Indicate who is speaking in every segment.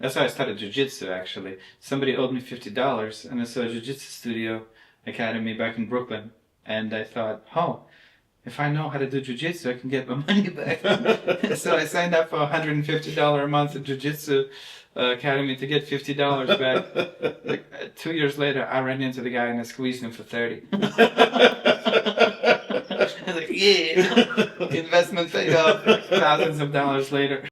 Speaker 1: That's how I started jiu-jitsu, actually. Somebody owed me $50, and I saw a jiu-jitsu studio academy back in Brooklyn. And I thought, oh, if I know how to do jiu-jitsu, I can get my money back. So I signed up for $150 a month at jiu-jitsu academy to get $50 back. Like, 2 years later, I ran into the guy and I squeezed him for $30. I was like, yeah, investment paid off thousands of dollars later.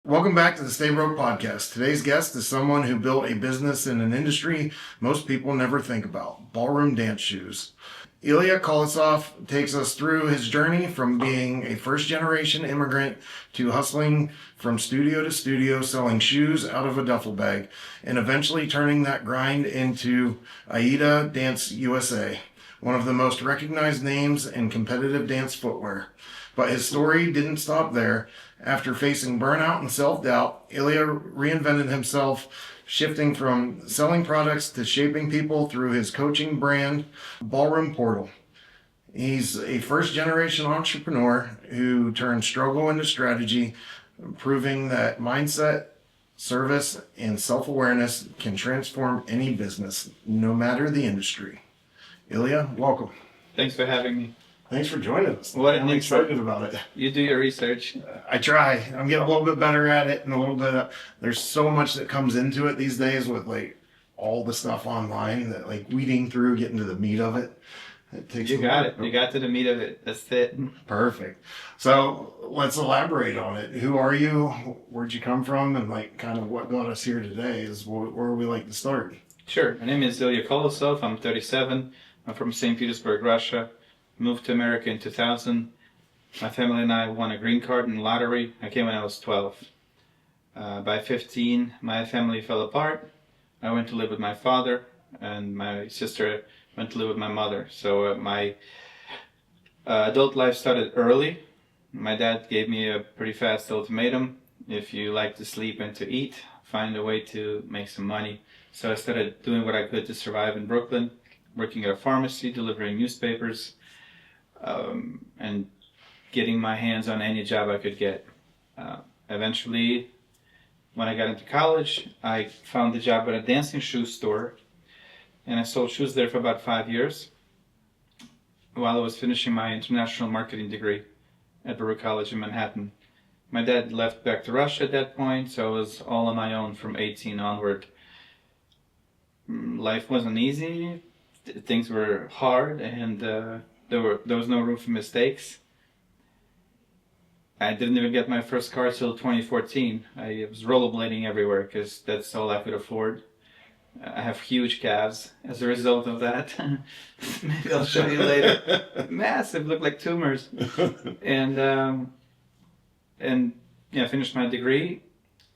Speaker 2: Welcome back to the Stay Broke Podcast. Today's guest is someone who built a business in an industry most people never think about, ballroom dance shoes. Ilia Kolosov takes us through his journey from being a first-generation immigrant to hustling from studio to studio, selling shoes out of a duffel bag, and eventually turning that grind into AIDA Dance USA, one of the most recognized names in competitive dance footwear. But his story didn't stop there. After facing burnout and self-doubt, Ilia reinvented himself, shifting from selling products to shaping people through his coaching brand, Ballroom Portal. He's a first-generation entrepreneur who turned struggle into strategy, proving that mindset, service, and self-awareness can transform any business, no matter the industry. Ilia, welcome.
Speaker 1: Thanks for having me.
Speaker 2: Thanks for joining us.
Speaker 1: I'm
Speaker 2: excited about it.
Speaker 1: You do your research.
Speaker 2: I try. I'm getting a little bit better at it, and a little bit of, there's so much that comes into it these days with like all the stuff online that like weeding through, getting to the meat of it. It takes
Speaker 1: You got it. You got to the meat of it. That's it.
Speaker 2: Perfect. So let's elaborate on it. Who are you? Where'd you come from? And like kind of what got us here today is where we like to start.
Speaker 1: Sure. My name is Ilia Kolosov. I'm 37. I'm from St. Petersburg, Russia. Moved to America in 2000. My family and I won a green card in the lottery. I came when I was 12. By 15, my family fell apart. I went to live with my father, and my sister went to live with my mother. So my adult life started early. My dad gave me a pretty fast ultimatum. If you like to sleep and to eat, find a way to make some money. So I started doing what I could to survive in Brooklyn, working at a pharmacy, delivering newspapers, and getting my hands on any job I could get. Eventually, when I got into college, I found a job at a dancing shoe store, and I sold shoes there for about 5 years while I was finishing my international marketing degree at Baruch College in Manhattan. My dad left back to Russia at that point, so I was all on my own from 18 onward. Life wasn't easy, things were hard, and there was no room for mistakes. I didn't even get my first car till 2014. I was rollerblading everywhere because that's all I could afford. I have huge calves as a result of that. Maybe I'll show you later. Massive, look like tumors. And yeah, I finished my degree,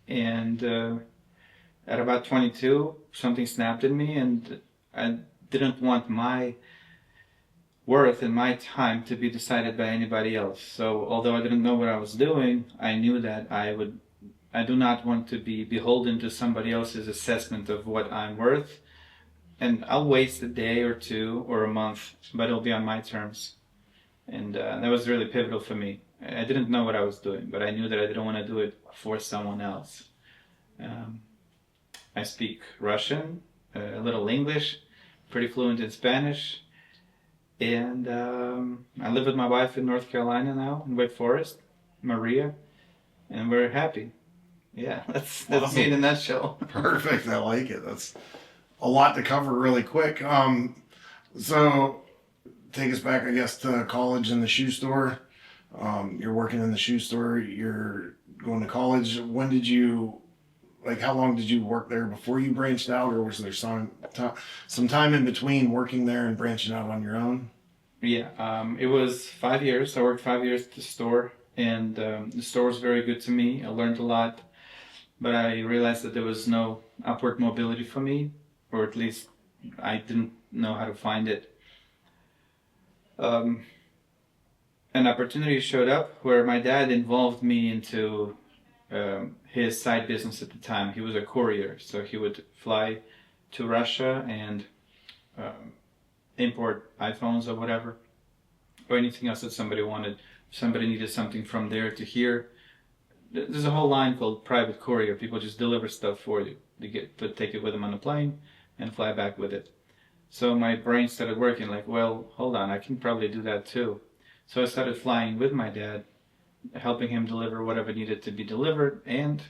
Speaker 1: and at about 22, something snapped in me, and I didn't want my worth and my time to be decided by anybody else. So although I didn't know what I was doing, I knew that I do not want to be beholden to somebody else's assessment of what I'm worth. And I'll waste a day or two or a month, but it'll be on my terms. And that was really pivotal for me. I didn't know what I was doing, but I knew that I didn't want to do it for someone else. I speak Russian, a little English, pretty fluent in Spanish. And I live with my wife in North Carolina now, in Wake Forest, Maria, and we're happy. Yeah, that's
Speaker 2: Awesome.
Speaker 1: me in a nutshell.
Speaker 2: Perfect. I like it. That's a lot to cover really quick. So take us back, I guess, to college and the shoe store. You're working in the shoe store. You're going to college. When did you, like, how long did you work there before you branched out, or was there some time in between working there and branching out on your own?
Speaker 1: Yeah, it was 5 years. I worked 5 years at the store, and the store was very good to me. I learned a lot, but I realized that there was no upward mobility for me, or at least I didn't know how to find it. An opportunity showed up where my dad involved me into his side business at the time. He was a courier, so he would fly to Russia and import iPhones or whatever, or anything else that somebody wanted. If somebody needed something from there to here, there's a whole line called private courier. People just deliver stuff for you. They take it with them on a plane and fly back with it. So my brain started working like, well, hold on, I can probably do that too. So I started flying with my dad, helping him deliver whatever needed to be delivered, and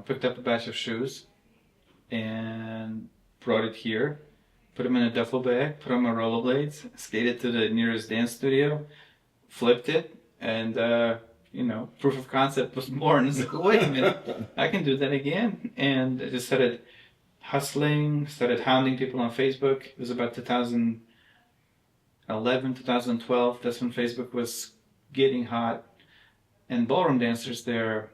Speaker 1: picked up a batch of shoes and brought it here, put them in a duffel bag, put on my rollerblades, skated to the nearest dance studio, flipped it, and proof of concept was born. It's like, wait a minute, I can do that again. And I just started hustling, started hounding people on Facebook. It was about 2011, 2012. That's when Facebook was getting hot. And ballroom dancers, they're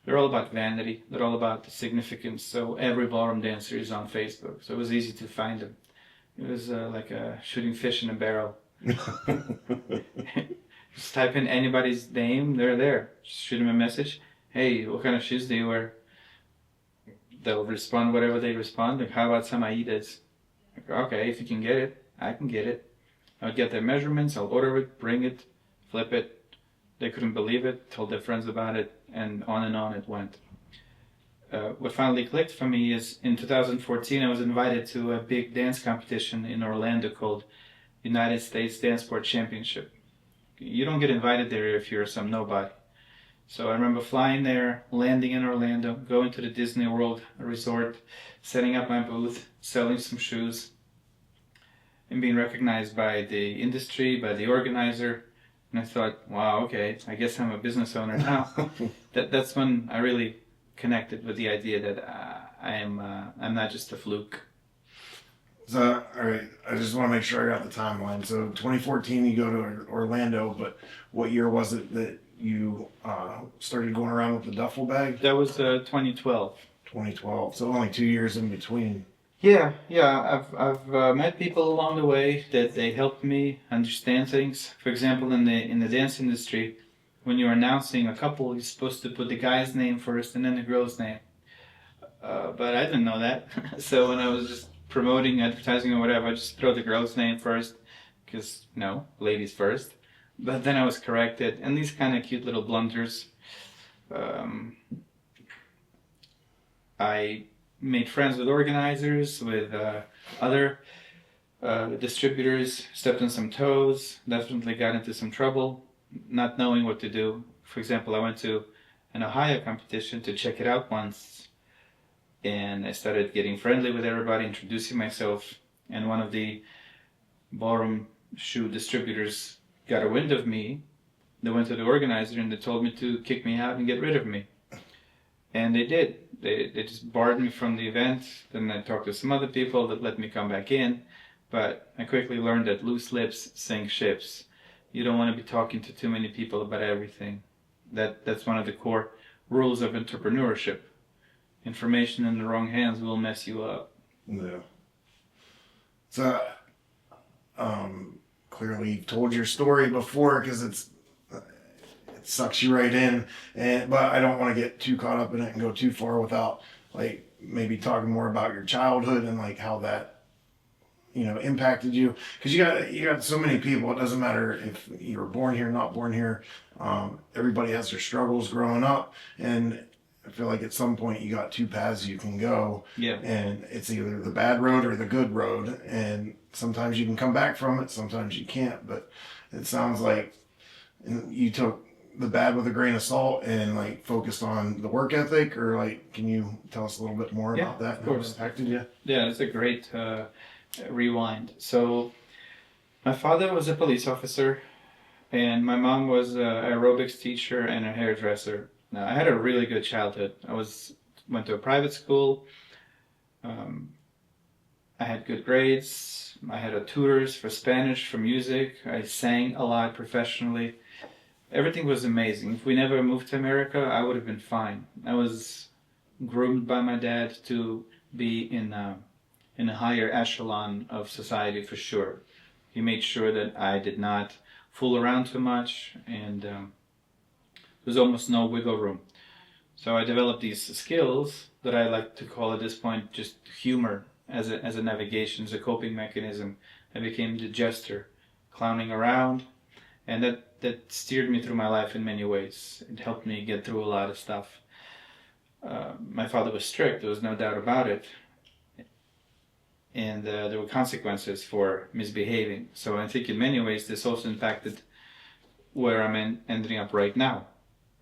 Speaker 1: all about vanity. They're all about the significance. So every ballroom dancer is on Facebook. So it was easy to find them. It was like shooting fish in a barrel. Just type in anybody's name, they're there. Just shoot them a message. Hey, what kind of shoes do you wear? They'll respond whatever they respond. Like, how about some AIDAs? Like, okay, if you can get it, I can get it. I'll get their measurements, I'll order it, bring it, flip it. They couldn't believe it, told their friends about it, and on it went. What finally clicked for me is in 2014, I was invited to a big dance competition in Orlando called United States Dance Sport Championship. You don't get invited there if you're some nobody. So I remember flying there, landing in Orlando, going to the Disney World resort, setting up my booth, selling some shoes, and being recognized by the industry, by the organizer. And I thought, wow, okay, I guess I'm a business owner now. That's when I really connected with the idea that I'm not just a fluke.
Speaker 2: So, all right, I just want to make sure I got the timeline. So 2014, you go to Orlando, but what year was it that you started going around with the duffel bag?
Speaker 1: That was 2012.
Speaker 2: 2012, so only 2 years in between.
Speaker 1: Yeah. I've met people along the way that they helped me understand things. For example, in the dance industry, when you're announcing a couple, you're supposed to put the guy's name first and then the girl's name. But I didn't know that. So when I was just promoting, advertising, or whatever, I just throw the girl's name first, because ladies first. But then I was corrected, and these kind of cute little blunders. I made friends with organizers, with other distributors, stepped on some toes, definitely got into some trouble, not knowing what to do. For example, I went to an Ohio competition to check it out once, and I started getting friendly with everybody, introducing myself, and one of the ballroom shoe distributors got a wind of me. They went to the organizer and they told me to kick me out and get rid of me. And they did. They just barred me from the event. Then I talked to some other people that let me come back in. But I quickly learned that loose lips sink ships. You don't want to be talking to too many people about everything. That's one of the core rules of entrepreneurship. Information in the wrong hands will mess you up.
Speaker 2: Yeah. So, clearly you've told your story before, because it sucks you right in, but I don't want to get too caught up in it and go too far without maybe talking more about your childhood and how that impacted you, because you got so many people. It doesn't matter if you were born here, not born here. Everybody has their struggles growing up, and I feel like at some point you got two paths you can go.
Speaker 1: Yeah.
Speaker 2: And it's either the bad road or the good road, and sometimes you can come back from it, sometimes you can't. But it sounds like you took the bad with a grain of salt and focused on the work ethic, or can you tell us a little bit more about that?
Speaker 1: Of course.
Speaker 2: How it impacted you?
Speaker 1: Yeah, it's a great rewind. So my father was a police officer, and my mom was an aerobics teacher and a hairdresser. Now, I had a really good childhood. Went to a private school. I had good grades. I had tutors for Spanish, for music. I sang a lot professionally. Everything was amazing. If we never moved to America, I would have been fine. I was groomed by my dad to be in a higher echelon of society for sure. He made sure that I did not fool around too much, and there's almost no wiggle room. So I developed these skills that I like to call at this point just humor as a navigation, as a coping mechanism. I became the jester, clowning around And that steered me through my life in many ways. It helped me get through a lot of stuff. My father was strict, there was no doubt about it. And there were consequences for misbehaving. So I think in many ways this also impacted where I'm ending up right now.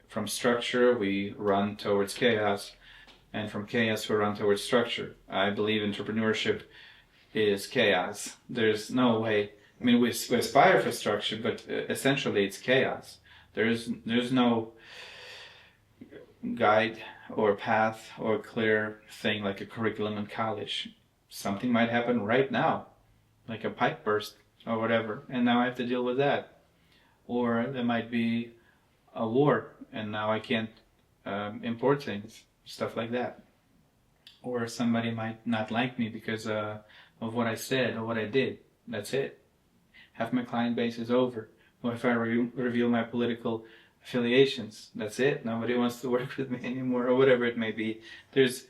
Speaker 1: From structure, we run towards chaos, and from chaos, we run towards structure. I believe entrepreneurship is chaos. There's no way. I mean, we aspire for structure, but essentially it's chaos. There's no guide or path or clear thing like a curriculum in college. Something might happen right now, like a pipe burst or whatever, and now I have to deal with that. Or there might be a war, and now I can't import things, stuff like that. Or somebody might not like me because of what I said or what I did. That's it. Half my client base is over. Or if I reveal my political affiliations, that's it. Nobody wants to work with me anymore, or whatever it may be. There's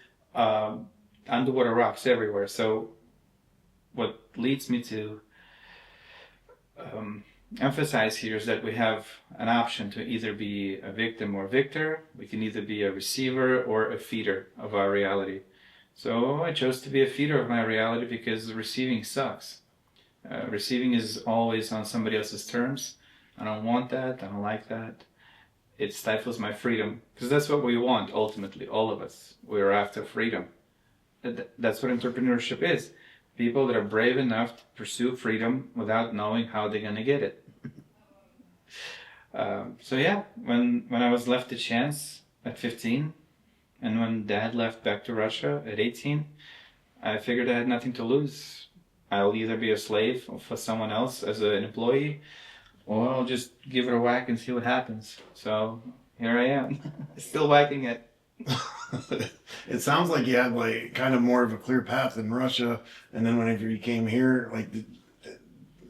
Speaker 1: underwater rocks everywhere. So what leads me to emphasize here is that we have an option to either be a victim or victor. We can either be a receiver or a feeder of our reality. So I chose to be a feeder of my reality because receiving sucks. Receiving is always on somebody else's terms. I don't want that. I don't like that. It stifles my freedom, because that's what we want ultimately, all of us. We're after freedom. That's what entrepreneurship is. People that are brave enough to pursue freedom without knowing how they're going to get it. So yeah, when I was left a chance at 15, and when Dad left back to Russia at 18, I figured I had nothing to lose. I'll either be a slave for someone else as an employee, or I'll just give it a whack and see what happens. So here I am, still whacking it.
Speaker 2: It sounds like you had like kind of more of a clear path in Russia, and then whenever you came here, like,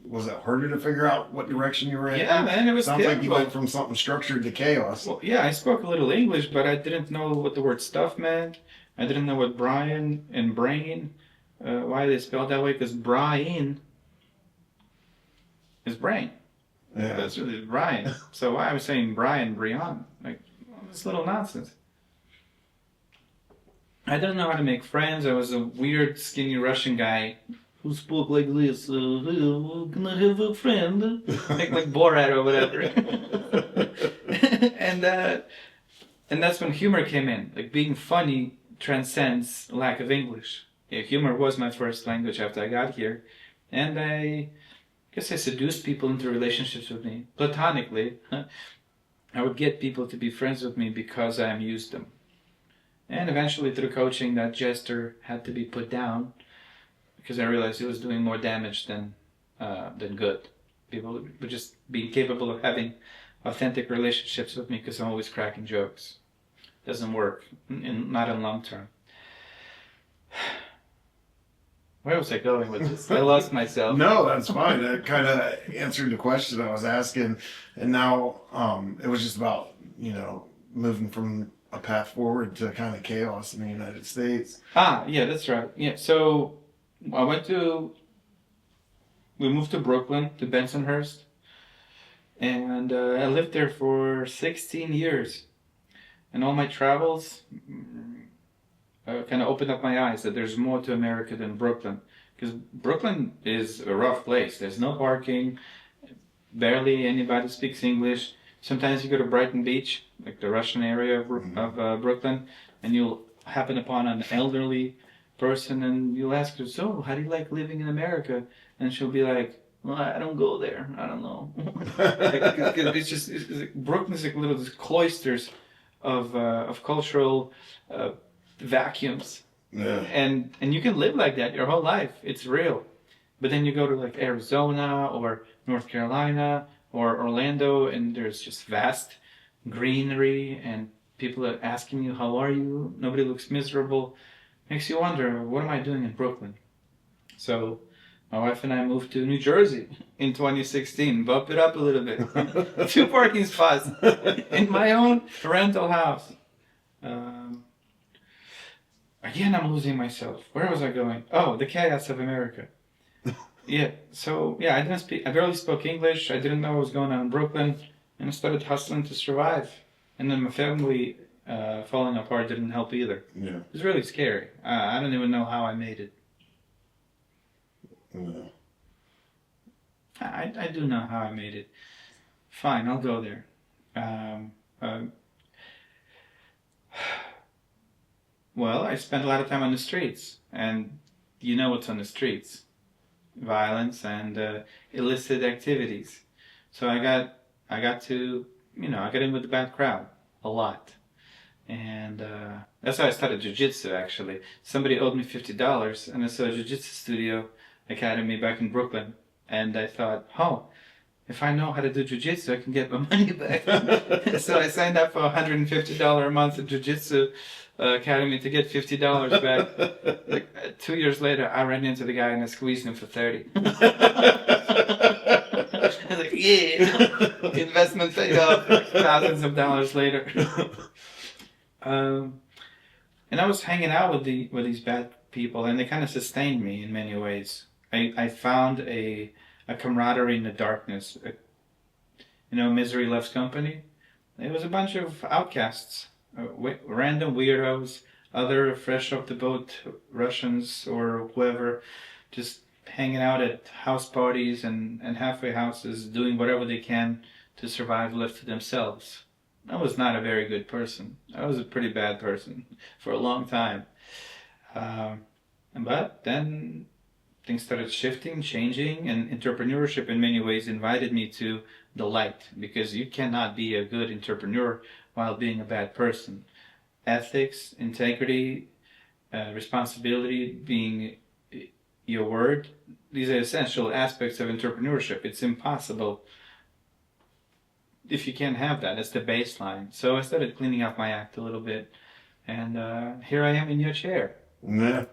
Speaker 2: was it harder to figure out what direction you were in?
Speaker 1: Yeah, man, it was
Speaker 2: Sounds like you
Speaker 1: difficult.
Speaker 2: went from something structured to chaos.
Speaker 1: Well, yeah, I spoke a little English, but I didn't know what the word stuff meant. I didn't know what Brian and brain, why they spelled that way, because Brian is brain.
Speaker 2: Yeah.
Speaker 1: That's really Brian. So why I was saying Brian, like, this little nonsense. I didn't know how to make friends. I was a weird, skinny Russian guy who spoke like this. Can I have a friend? like Borat or whatever. And that's when humor came in. Like, being funny transcends lack of English. Yeah, humor was my first language after I got here, and I guess I seduced people into relationships with me platonically. I would get people to be friends with me because I amused them. And eventually, through coaching, that gesture had to be put down because I realized it was doing more damage than good. People would just be capable of having authentic relationships with me because I'm always cracking jokes. Doesn't work, not in long term. Where was I going with this? I lost myself.
Speaker 2: No, that's fine. That kind of answered the question I was asking, and now it was just about moving from a path forward to kind of chaos in the United States.
Speaker 1: Yeah, that's right. Yeah, so we moved to Brooklyn, to Bensonhurst, and I lived there for 16 years. And all my travels kind of opened up my eyes that there's more to America than Brooklyn. Because Brooklyn is a rough place. There's no parking, barely anybody speaks English. Sometimes you go to Brighton Beach, like the Russian area of Brooklyn, and you'll happen upon an elderly person, and you'll ask her, "So, how do you like living in America?" And she'll be like, "Well, I don't go there. I don't know." Brooklyn's like little cloisters of cultural vacuums, and you can live like that your whole life. It's real. But then you go to like Arizona or North Carolina or Orlando, and there's just vast greenery, and people are asking you, "How are you?" Nobody looks miserable. Makes you wonder, what am I doing in Brooklyn? So my wife and I moved to New Jersey in 2016. Bump it up a little bit. 2 parking spots in my own rental house. Again, I'm losing myself. Where was I going? Oh, the chaos of America. Yeah. So yeah, I barely spoke English. I didn't know what was going on in Brooklyn, and I started hustling to survive. And then my family falling apart didn't help either.
Speaker 2: Yeah.
Speaker 1: It was really scary. I don't even know how I made it.
Speaker 2: Yeah.
Speaker 1: I do know how I made it. Fine, I'll go there. Um, uh, well, I spent a lot of time on the streets, and you know what's on the streets: violence and illicit activities. So I got to, I got in with the bad crowd a lot, and that's how I started jujitsu. Actually, somebody owed me $50, and I saw a jujitsu studio academy back in Brooklyn, and I thought, oh, if I know how to do jujitsu, I can get my money back. So I signed up for $150 a month at jujitsu academy to get $50 back. Like 2 years later, I ran into the guy and I squeezed him for 30. I was like, yeah, investment paid off thousands of dollars later. And I was hanging out with these bad people, and they kind of sustained me in many ways. I found a camaraderie in the darkness. Misery loves company. It was a bunch of outcasts, random weirdos, other fresh off the boat Russians or whoever, just hanging out at house parties and halfway houses, doing whatever they can to survive left to themselves. I was not a very good person. I was a pretty bad person for a long time. But then things started shifting, changing, and entrepreneurship in many ways invited me to the light, because you cannot be a good entrepreneur while being a bad person. Ethics, integrity, responsibility, being your word, these are essential aspects of entrepreneurship. It's impossible if you can't have that. It's the baseline. So I started cleaning up my act a little bit, and here I am in your chair.
Speaker 2: Yeah.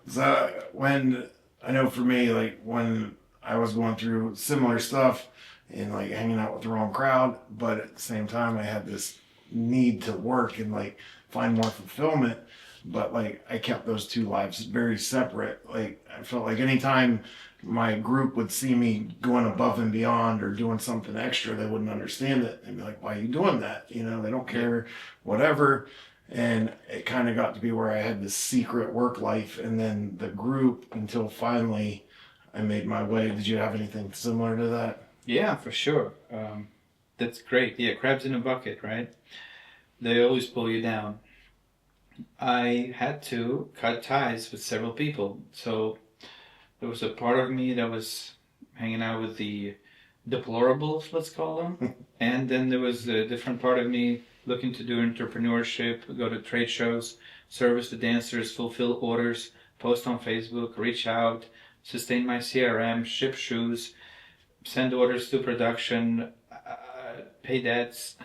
Speaker 2: So when I know for me, like when I was going through similar stuff and like hanging out with the wrong crowd, but at the same time I had this need to work and like find more fulfillment. But like I kept those two lives very separate. Like I felt like anytime my group would see me going above and beyond or doing something extra, they wouldn't understand it. They'd be like, why are you doing that? They don't care, whatever. And it kind of got to be where I had this secret work life and then the group until finally I made my way. Did you have anything similar to that?
Speaker 1: Yeah, for sure. That's great. Yeah, crabs in a bucket, right? They always pull you down. I had to cut ties with several people. So there was a part of me that was hanging out with the deplorables, let's call them. And then there was a different part of me looking to do entrepreneurship, go to trade shows, service the dancers, fulfill orders, post on Facebook, reach out, sustain my CRM, ship shoes, send orders to production, pay debts,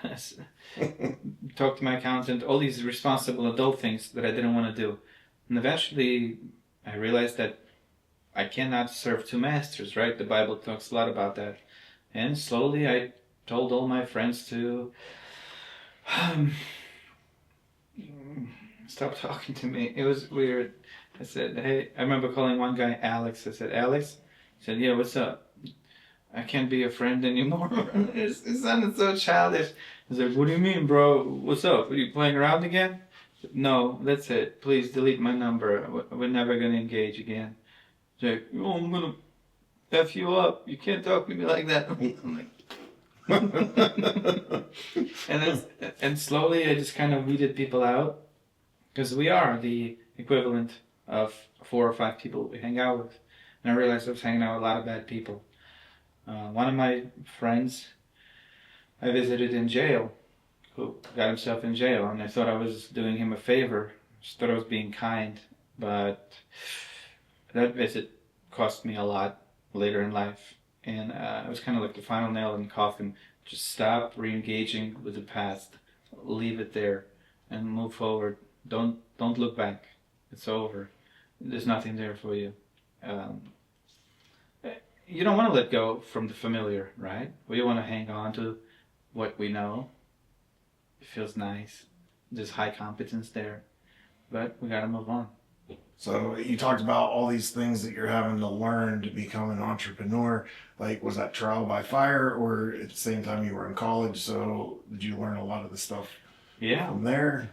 Speaker 1: talk to my accountant, all these responsible adult things that I didn't want to do. And eventually I realized that I cannot serve two masters, right? The Bible talks a lot about that. And slowly I told all my friends to stop talking to me. It was weird. I said, hey, I remember calling one guy Alex. I said, Alex? He said, yeah, what's up? I can't be a friend anymore. It sounded so childish. I was like, what do you mean, bro? What's up? Are you playing around again? Said, no, that's it. Please delete my number. We're never going to engage again. He's like, oh, I'm going to F you up. You can't talk to me like that. I'm like, and slowly I just kind of weeded people out, because we are the equivalent of 4 or 5 people we hang out with. And I realized I was hanging out with a lot of bad people. One of my friends I visited in jail, who got himself in jail, and I thought I was doing him a favor. Just thought I was being kind, but that visit cost me a lot later in life, and it was kind of like the final nail in the coffin. Just stop re-engaging with the past, leave it there, and move forward. Don't look back. It's over. There's nothing there for you. You don't want to let go from the familiar, right? We want to hang on to what we know. It feels nice. There's high competence there, but we gotta move on.
Speaker 2: So you talked about all these things that you're having to learn to become an entrepreneur. Like, was that trial by fire, or at the same time you were in college? So did you learn a lot of the stuff
Speaker 1: Yeah,
Speaker 2: from there?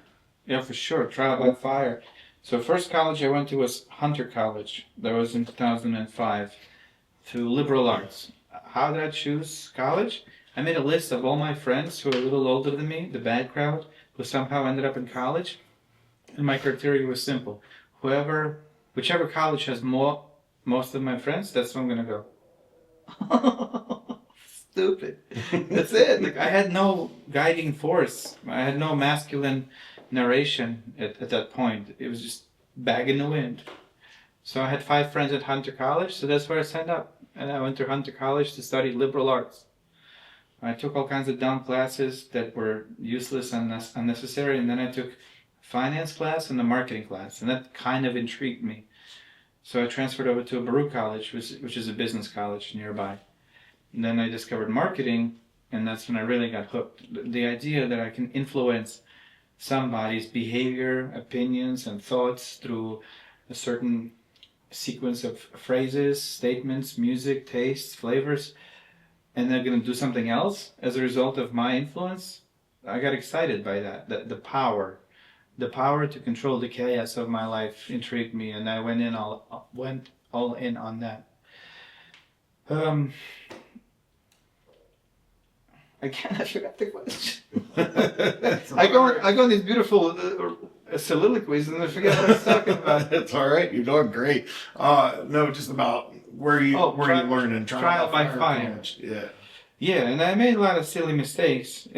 Speaker 1: yeah, for sure. Trial by fire. So first college I went to was Hunter College. That was in 2005 to liberal arts. How did I choose college? I made a list of all my friends who were a little older than me, the bad crowd, who somehow ended up in college. And my criteria was simple. Whichever college has most of my friends, that's where I'm gonna go. Stupid. That's it. Like I had no guiding force. I had no masculine narration at that point. It was just bag in the wind. So I had 5 friends at Hunter College, so that's where I signed up. And I went to Hunter College to study liberal arts. I took all kinds of dumb classes that were useless and unnecessary, and then I took a finance class and a marketing class, and that kind of intrigued me. So I transferred over to a Baruch College, which is a business college nearby. And then I discovered marketing, and that's when I really got hooked. The idea that I can influence somebody's behavior, opinions, and thoughts through a certain sequence of phrases, statements, music, tastes, flavors, and they're going to do something else as a result of my influence. I got excited by that. The power to control the chaos of my life intrigued me, and I went all in on that. Um, I forgot the question. I go on these beautiful soliloquies and I forget what I was talking about.
Speaker 2: It's all right. You're doing great. No, just about where you learn and
Speaker 1: trial by fire.
Speaker 2: Yeah.
Speaker 1: Yeah, and I made a lot of silly mistakes.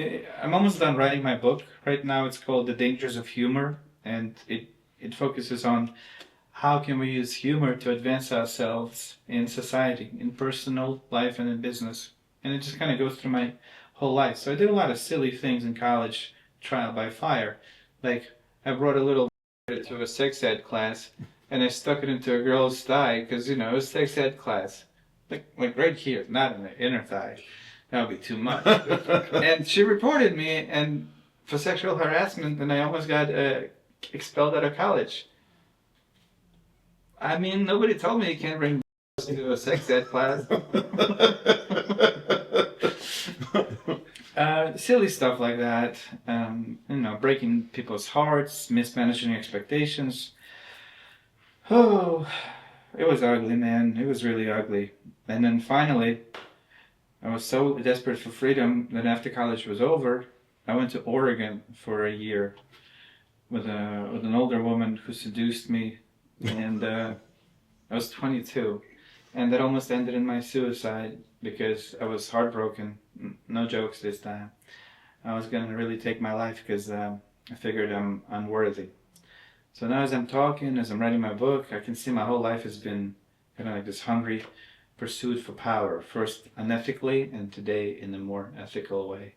Speaker 1: I'm almost done writing my book. Right now it's called The Dangers of Humor, and it focuses on how can we use humor to advance ourselves in society, in personal life and in business. And it just kind of goes through my whole life. So I did a lot of silly things in college, trial by fire. Like I brought a little to a sex ed class and I stuck it into a girl's thigh because, it was sex ed class. Like right here, not in the inner thigh. That would be too much. And she reported me and for sexual harassment, and I almost got expelled out of college. I mean, nobody told me you can't bring into a sex ed class. Silly stuff like that. Breaking people's hearts, mismanaging expectations. Oh, it was ugly, man. It was really ugly. And then finally, I was so desperate for freedom that after college was over, I went to Oregon for a year with an older woman who seduced me, and I was 22, and that almost ended in my suicide because I was heartbroken. No jokes this time. I was gonna really take my life because I figured I'm unworthy. So now as I'm talking, as I'm writing my book, I can see my whole life has been kind of like this hungry pursuit for power, first unethically and today in a more ethical way.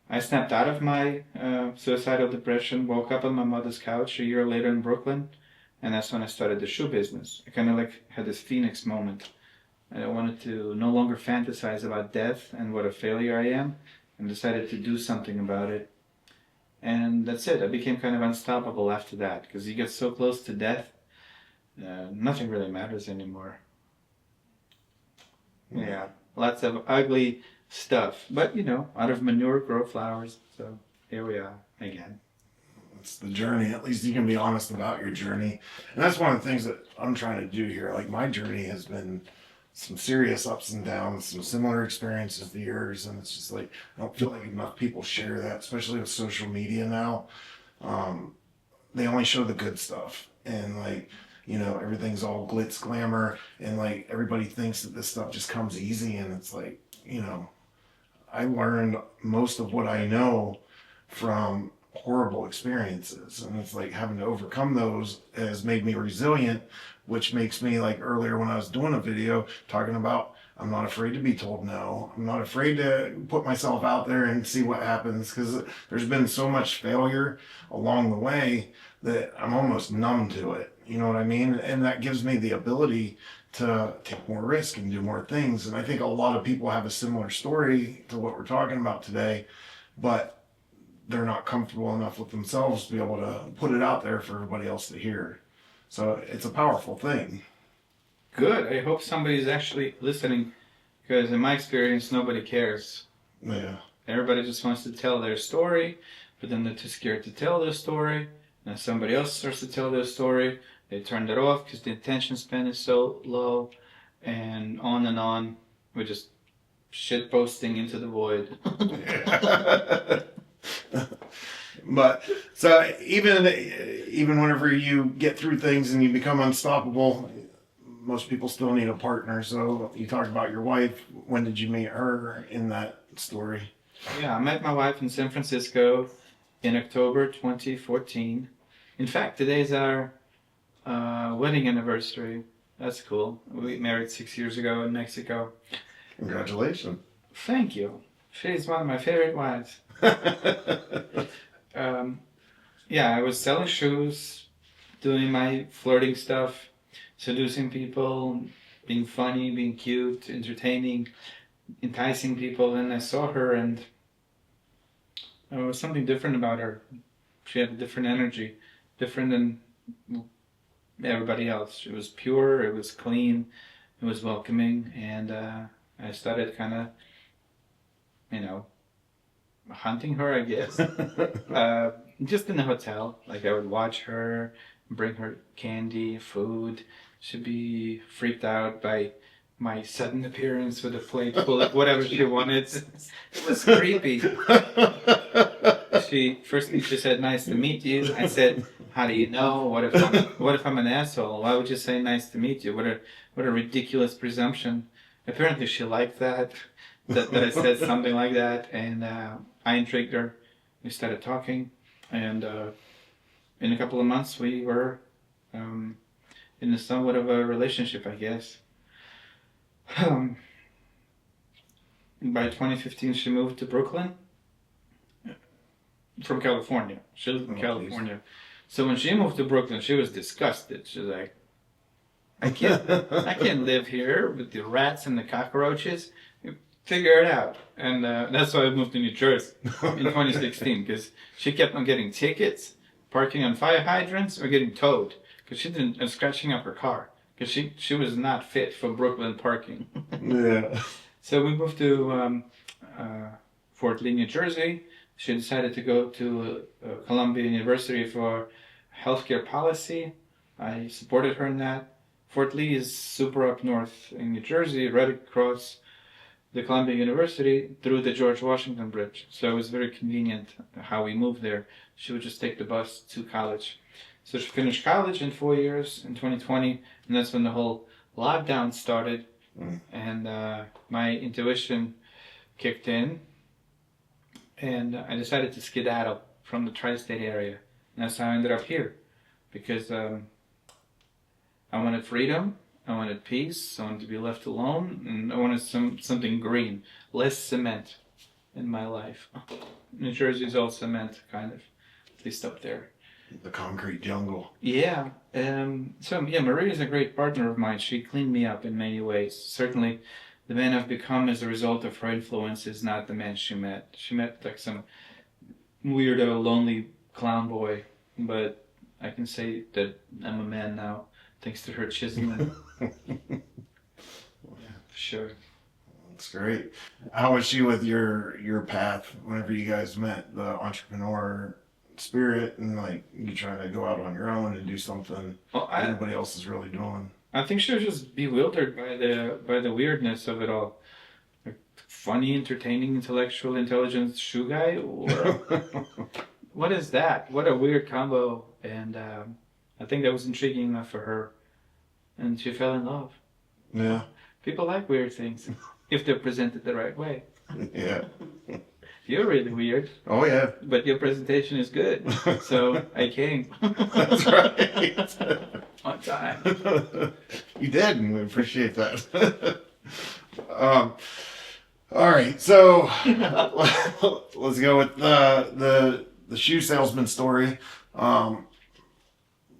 Speaker 1: I snapped out of my suicidal depression, woke up on my mother's couch a year later in Brooklyn, and that's when I started the shoe business. I kind of like had this phoenix moment. I wanted to no longer fantasize about death and what a failure I am, and decided to do something about it. And that's it. I became kind of unstoppable after that, because you get so close to death, nothing really matters anymore. Yeah, lots of ugly stuff. But, out of manure grow flowers. So here we are again.
Speaker 2: It's the journey. At least you can be honest about your journey. And that's one of the things that I'm trying to do here. Like my journey has been some serious ups and downs, some similar experiences to yours. And it's just like, I don't feel like enough people share that, especially with social media now. They only show the good stuff. And like, everything's all glitz, glamour. And like everybody thinks that this stuff just comes easy. And it's like, I learned most of what I know from horrible experiences, and it's like having to overcome those has made me resilient, which makes me, like earlier when I was doing a video talking about, I'm not afraid to be told no. I'm not afraid to put myself out there and see what happens, because there's been so much failure along the way that I'm almost numb to it. You know what I mean? And that gives me the ability to take more risk and do more things. And I think a lot of people have a similar story to what we're talking about today, but they're not comfortable enough with themselves to be able to put it out there for everybody else to hear. So it's a powerful thing.
Speaker 1: Good. I hope somebody's actually listening, because in my experience, nobody cares.
Speaker 2: Yeah.
Speaker 1: Everybody just wants to tell their story, but then they're too scared to tell their story. And if somebody else starts to tell their story, they turn that off because the attention span is so low, and on and on. We're just shit posting into the void.
Speaker 2: But so even whenever you get through things and you become unstoppable, most people still need a partner. So you talked about your wife. When did you meet her in that story?
Speaker 1: Yeah, I met my wife in San Francisco in October 2014. In fact, today's our wedding anniversary. That's cool. We married 6 years ago in Mexico.
Speaker 2: Congratulations.
Speaker 1: Thank you. She's one of my favorite wives. Yeah, I was selling shoes, doing my flirting stuff, seducing people, being funny, being cute, entertaining, enticing people, and I saw her, and there was something different about her. She had a different energy, different than everybody else. She was pure, it was clean, it was welcoming, and I started kind of, hunting her, I guess. Just in the hotel. Like, I would watch her, bring her candy, food. She'd be freaked out by my sudden appearance with a plate full of whatever she wanted. It was creepy. Firstly, she said, "Nice to meet you." I said, "How do you know? What if I'm an asshole? Why would you say nice to meet you? What a ridiculous presumption." Apparently, she liked that I said something like that, and I intrigued her. We started talking, and in a couple of months, we were in somewhat of a relationship, I guess. By 2015, she moved to Brooklyn from California. She lived in California. So when she moved to Brooklyn, she was disgusted. She's like, I can't live here with the rats and the cockroaches. Figure it out. And that's why I moved to New Jersey in 2016, because she kept on getting tickets, parking on fire hydrants, or getting towed, because she didn't, and scratching up her car, because she was not fit for Brooklyn parking.
Speaker 2: Yeah.
Speaker 1: So we moved to Fort Lee, New Jersey. She decided to go to Columbia University for healthcare policy. I supported her in that. Fort Lee is super up north in New Jersey, right across the Columbia University through the George Washington Bridge. So it was very convenient how we moved there. She would just take the bus to college. So she finished college in 4 years in 2020, and that's when the whole lockdown started. And my intuition kicked in, and I decided to skedaddle from the tri-state area. And that's how I ended up here, because I wanted freedom, I wanted peace, I wanted to be left alone, and I wanted something green, less cement in my life. New Jersey's all cement, kind of, at least up there.
Speaker 2: The concrete jungle.
Speaker 1: Yeah. Marie is a great partner of mine. She cleaned me up in many ways. Certainly, the man I've become as a result of her influence is not the man she met. She met like some weirdo, lonely clown boy. But I can say that I'm a man now, thanks to her chiseling. Yeah, for sure.
Speaker 2: That's great. How was she with your path whenever you guys met, the entrepreneur spirit, and like you trying to go out on your own and do something nobody else is really doing?
Speaker 1: I think she was just bewildered by the weirdness of it all. Like, funny, entertaining, intellectual, intelligent shoe guy, or what is that? What a weird combo. And I think that was intriguing enough for her, and she fell in love.
Speaker 2: Yeah.
Speaker 1: People like weird things if they're presented the right way.
Speaker 2: Yeah.
Speaker 1: You're really weird.
Speaker 2: Oh yeah.
Speaker 1: But your presentation is good. So I came.
Speaker 2: That's right.
Speaker 1: On time.
Speaker 2: You did, and we appreciate that. All right, so let's go with the shoe salesman story.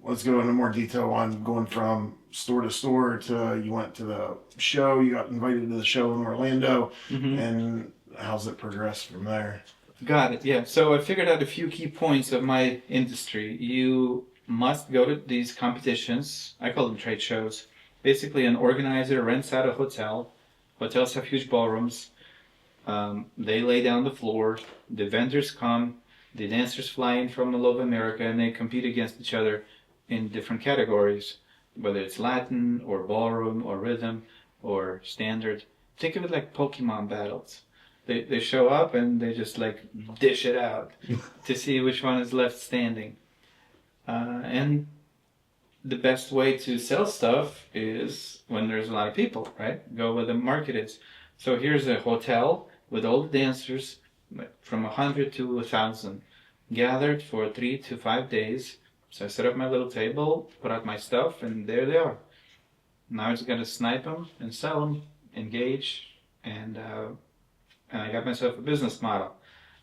Speaker 2: Let's go into more detail on going from store to store to you went to the show, you got invited to the show in Orlando, and how's it progressed from there?
Speaker 1: Got it, yeah. So I figured out a few key points of my industry. You must go to these competitions. I call them trade shows. Basically, an organizer rents out a hotel. Hotels have huge ballrooms. They lay down the floor. The vendors come. The dancers fly in from all over America, and they compete against each other in different categories, whether it's Latin or ballroom or rhythm or standard. Think of it like Pokemon battles. They show up and they just like dish it out to see which one is left standing. And the best way to sell stuff is when there's a lot of people, right? Go where the market is. So here's a hotel with all the dancers from 100 to 1,000 gathered for 3 to 5 days. So I set up my little table, put out my stuff, and there they are. Now I just got to snipe them and sell them, engage, and I got myself a business model.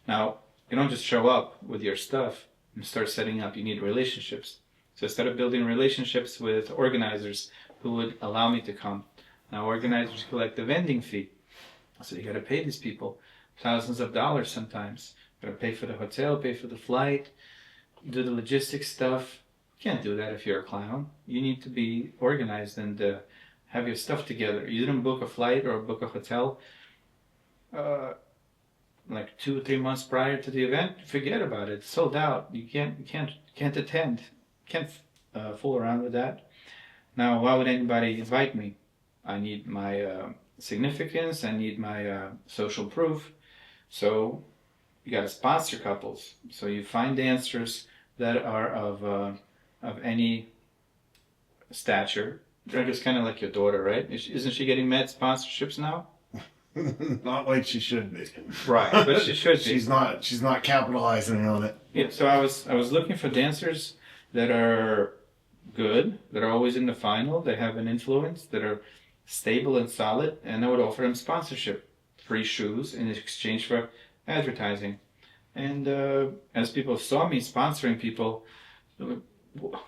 Speaker 1: Now, you don't just show up with your stuff and start setting up. You need relationships. So I started building relationships with organizers who would allow me to come. Now organizers collect a vending fee. So you got to pay these people thousands of dollars sometimes. You got to pay for the hotel, pay for the flight, do the logistics stuff. You can't do that if you're a clown. You need to be organized and have your stuff together. You didn't book a flight or book a hotel like 2 or 3 months prior to the event. Forget about it. It's sold out. You can't attend. Can't fool around with that. Now, why would anybody invite me? I need my significance. I need my social proof. So you got to sponsor couples. So you find dancers that are of any stature. It's kind of like your daughter, right? Isn't she getting med sponsorships now?
Speaker 2: Not like she should be.
Speaker 1: Right, but she should be.
Speaker 2: She's not capitalizing on it.
Speaker 1: Yeah, so I was looking for dancers that are good, that are always in the final, that have an influence, that are stable and solid, and I would offer them sponsorship, free shoes in exchange for advertising. And as people saw me sponsoring people,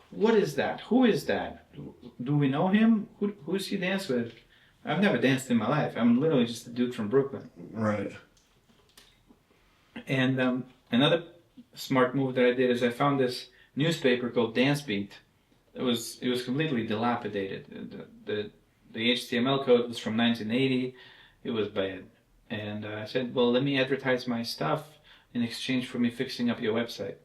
Speaker 1: what is that? Who is that? Do we know him? Who does he dance with? I've never danced in my life. I'm literally just a dude from Brooklyn.
Speaker 2: Right.
Speaker 1: And another smart move that I did is I found this newspaper called Dance Beat. It was completely dilapidated. The HTML code was from 1980. It was bad. And I said, well, let me advertise my stuff in exchange for me fixing up your website.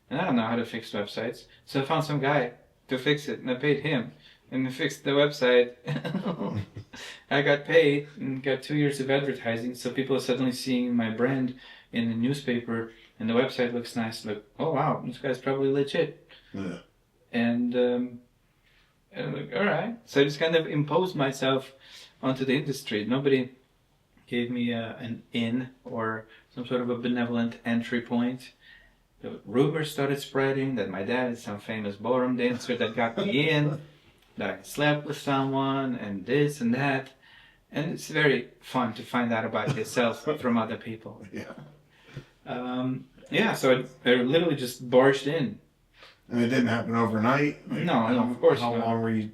Speaker 1: And I don't know how to fix websites. So I found some guy to fix it, and I paid him. And I fixed the website. I got paid and got 2 years of advertising. So people are suddenly seeing my brand in the newspaper, and the website looks nice. Like, oh wow, this guy's probably legit.
Speaker 2: Yeah.
Speaker 1: And I'm like, all right. So I just kind of imposed myself onto the industry. Nobody gave me an in or some sort of a benevolent entry point. The rumors started spreading that my dad is some famous ballroom dancer that got me in, that I slept with someone, and this and that. And it's very fun to find out about yourself from other people.
Speaker 2: Yeah.
Speaker 1: So I literally just barged in.
Speaker 2: And it didn't happen overnight?
Speaker 1: No, of course
Speaker 2: How
Speaker 1: not.
Speaker 2: long were you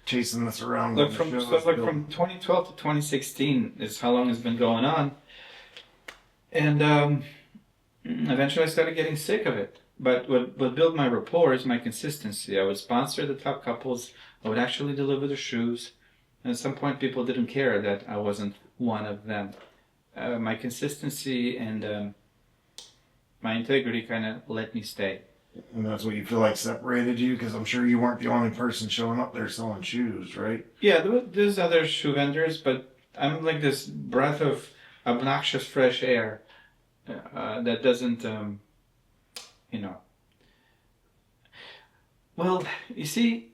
Speaker 2: chasing this around?
Speaker 1: Look, from 2012 to 2016 is how long it's been going on. And eventually I started getting sick of it. But what built my rapport is my consistency. I would sponsor the top couples. I would actually deliver the shoes. And at some point people didn't care that I wasn't one of them. My consistency and my integrity kind of let me stay.
Speaker 2: And that's what you feel like separated you? Because I'm sure you weren't the only person showing up there selling shoes, right?
Speaker 1: Yeah, there's other shoe vendors, but I'm like this breath of obnoxious fresh air that doesn't, Well, you see,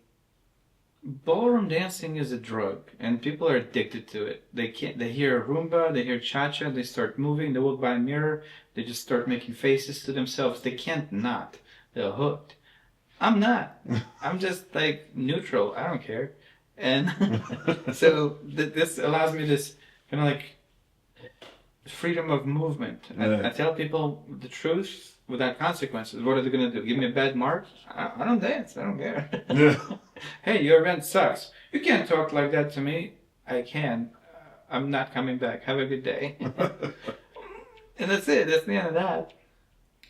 Speaker 1: ballroom dancing is a drug, and people are addicted to it. They hear Rumba, they hear Cha-Cha, they start moving, they walk by a mirror, they just start making faces to themselves. They can't not. They're hooked. I'm not. I'm just like neutral. I don't care. And so this allows me this kind of like freedom of movement. I tell people the truth without consequences. What are they going to do? Give me a bad mark? I don't dance. I don't care.
Speaker 2: Yeah.
Speaker 1: Hey, your event sucks. You can't talk like that to me. I can. I'm not coming back. Have a good day. And that's it. That's the end of that.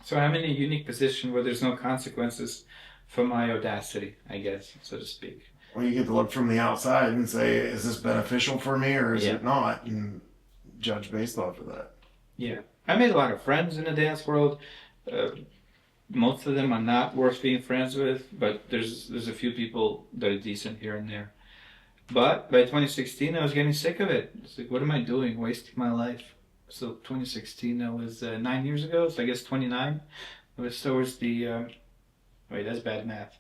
Speaker 1: So I'm in a unique position where there's no consequences for my audacity, I guess, so to speak.
Speaker 2: Well, you get to look from the outside and say, is this beneficial for me or is
Speaker 1: Yeah.
Speaker 2: it not? And judge based off of that.
Speaker 1: Yeah. I made a lot of friends in the dance world. Uh, Most of them are not worth being friends with, but there's a few people that are decent here and there. But by 2016, I was getting sick of it. It's like, what am I doing? Wasting my life. So 2016, that was 9 years ago, so I guess 29. It was towards the, wait, that's bad math.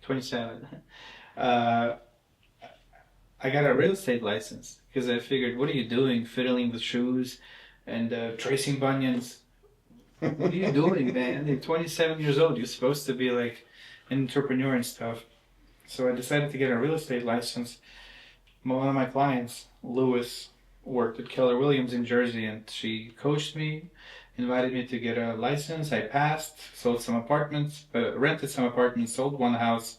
Speaker 1: 27. Uh, I got a real estate license because I figured, what are you doing fiddling with shoes and tracing bunions? What are you doing, man? You're 27 years old. You're supposed to be like an entrepreneur and stuff. So I decided to get a real estate license. One of my clients, Lewis, worked at Keller Williams in Jersey, and she coached me, invited me to get a license. I passed, sold some apartments, rented some apartments, sold one house,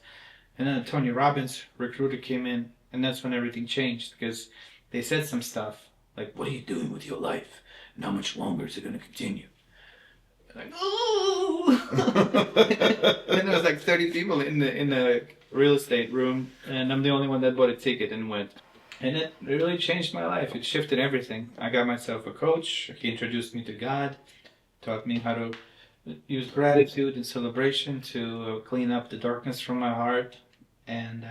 Speaker 1: and then a Tony Robbins recruiter came in, and that's when everything changed because they said some stuff like, "What are you doing with your life? And how much longer is it going to continue?" Like, oh! And there was like 30 people in the real estate room, and I'm the only one that bought a ticket and went. And it really changed my life. It shifted everything. I got myself a coach. He introduced me to God, taught me how to use gratitude and celebration to clean up the darkness from my heart, and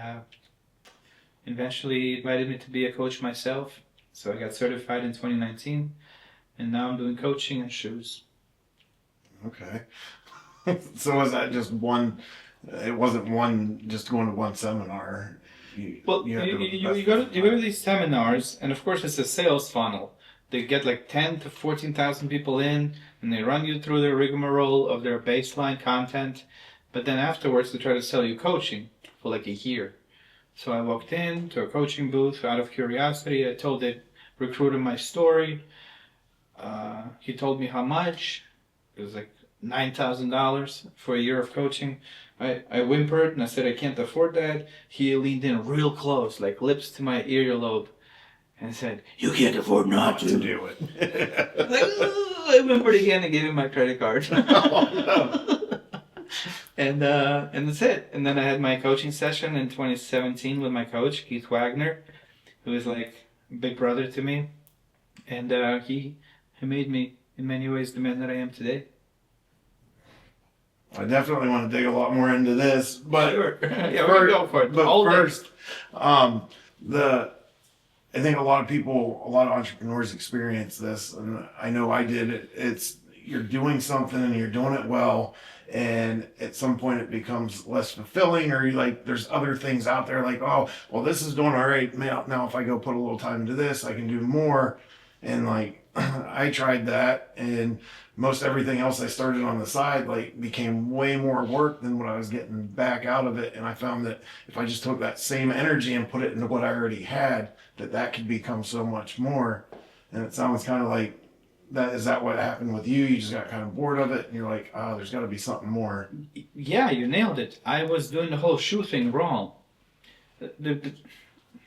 Speaker 1: eventually invited me to be a coach myself. So I got certified in 2019, and now I'm doing coaching and shoes.
Speaker 2: Okay. So was that just one? It wasn't one just going to one seminar. You go
Speaker 1: to these seminars, and of course it's a sales funnel. They get like 10 to 14,000 people in, and they run you through the rigmarole of their baseline content. But then afterwards, they try to sell you coaching for like a year. So I walked in to a coaching booth out of curiosity. I told the recruiter my story. He told me how much. It was like $9,000 for a year of coaching. I whimpered and I said I can't afford that. He leaned in real close, like lips to my earlobe, and said, "You can't afford not to
Speaker 2: do it."
Speaker 1: Like, I whimpered again and gave him my credit card.
Speaker 2: Oh, no.
Speaker 1: And that's it. And then I had my coaching session in 2017 with my coach, Keith Wagner, who is like a big brother to me. And he made me, in many ways, the man that I am today.
Speaker 2: I definitely want to dig a lot more into this, but
Speaker 1: Sure. Yeah, we can go for it.
Speaker 2: But
Speaker 1: All day.
Speaker 2: first, I think a lot of entrepreneurs experience this, and I know I did it. It's you're doing something and you're doing it well, and at some point it becomes less fulfilling, or you like there's other things out there like, oh, well, this is doing all right. Now if I go put a little time into this, I can do more. And like I tried that, and most everything else I started on the side like became way more work than what I was getting back out of it. And I found that if I just took that same energy and put it into what I already had, that could become so much more. And it sounds kind of like that. Is that what happened with you? You just got kind of bored of it, and you're like, oh, there's got to be something more.
Speaker 1: Yeah, you nailed it. I was doing the whole shoe thing wrong.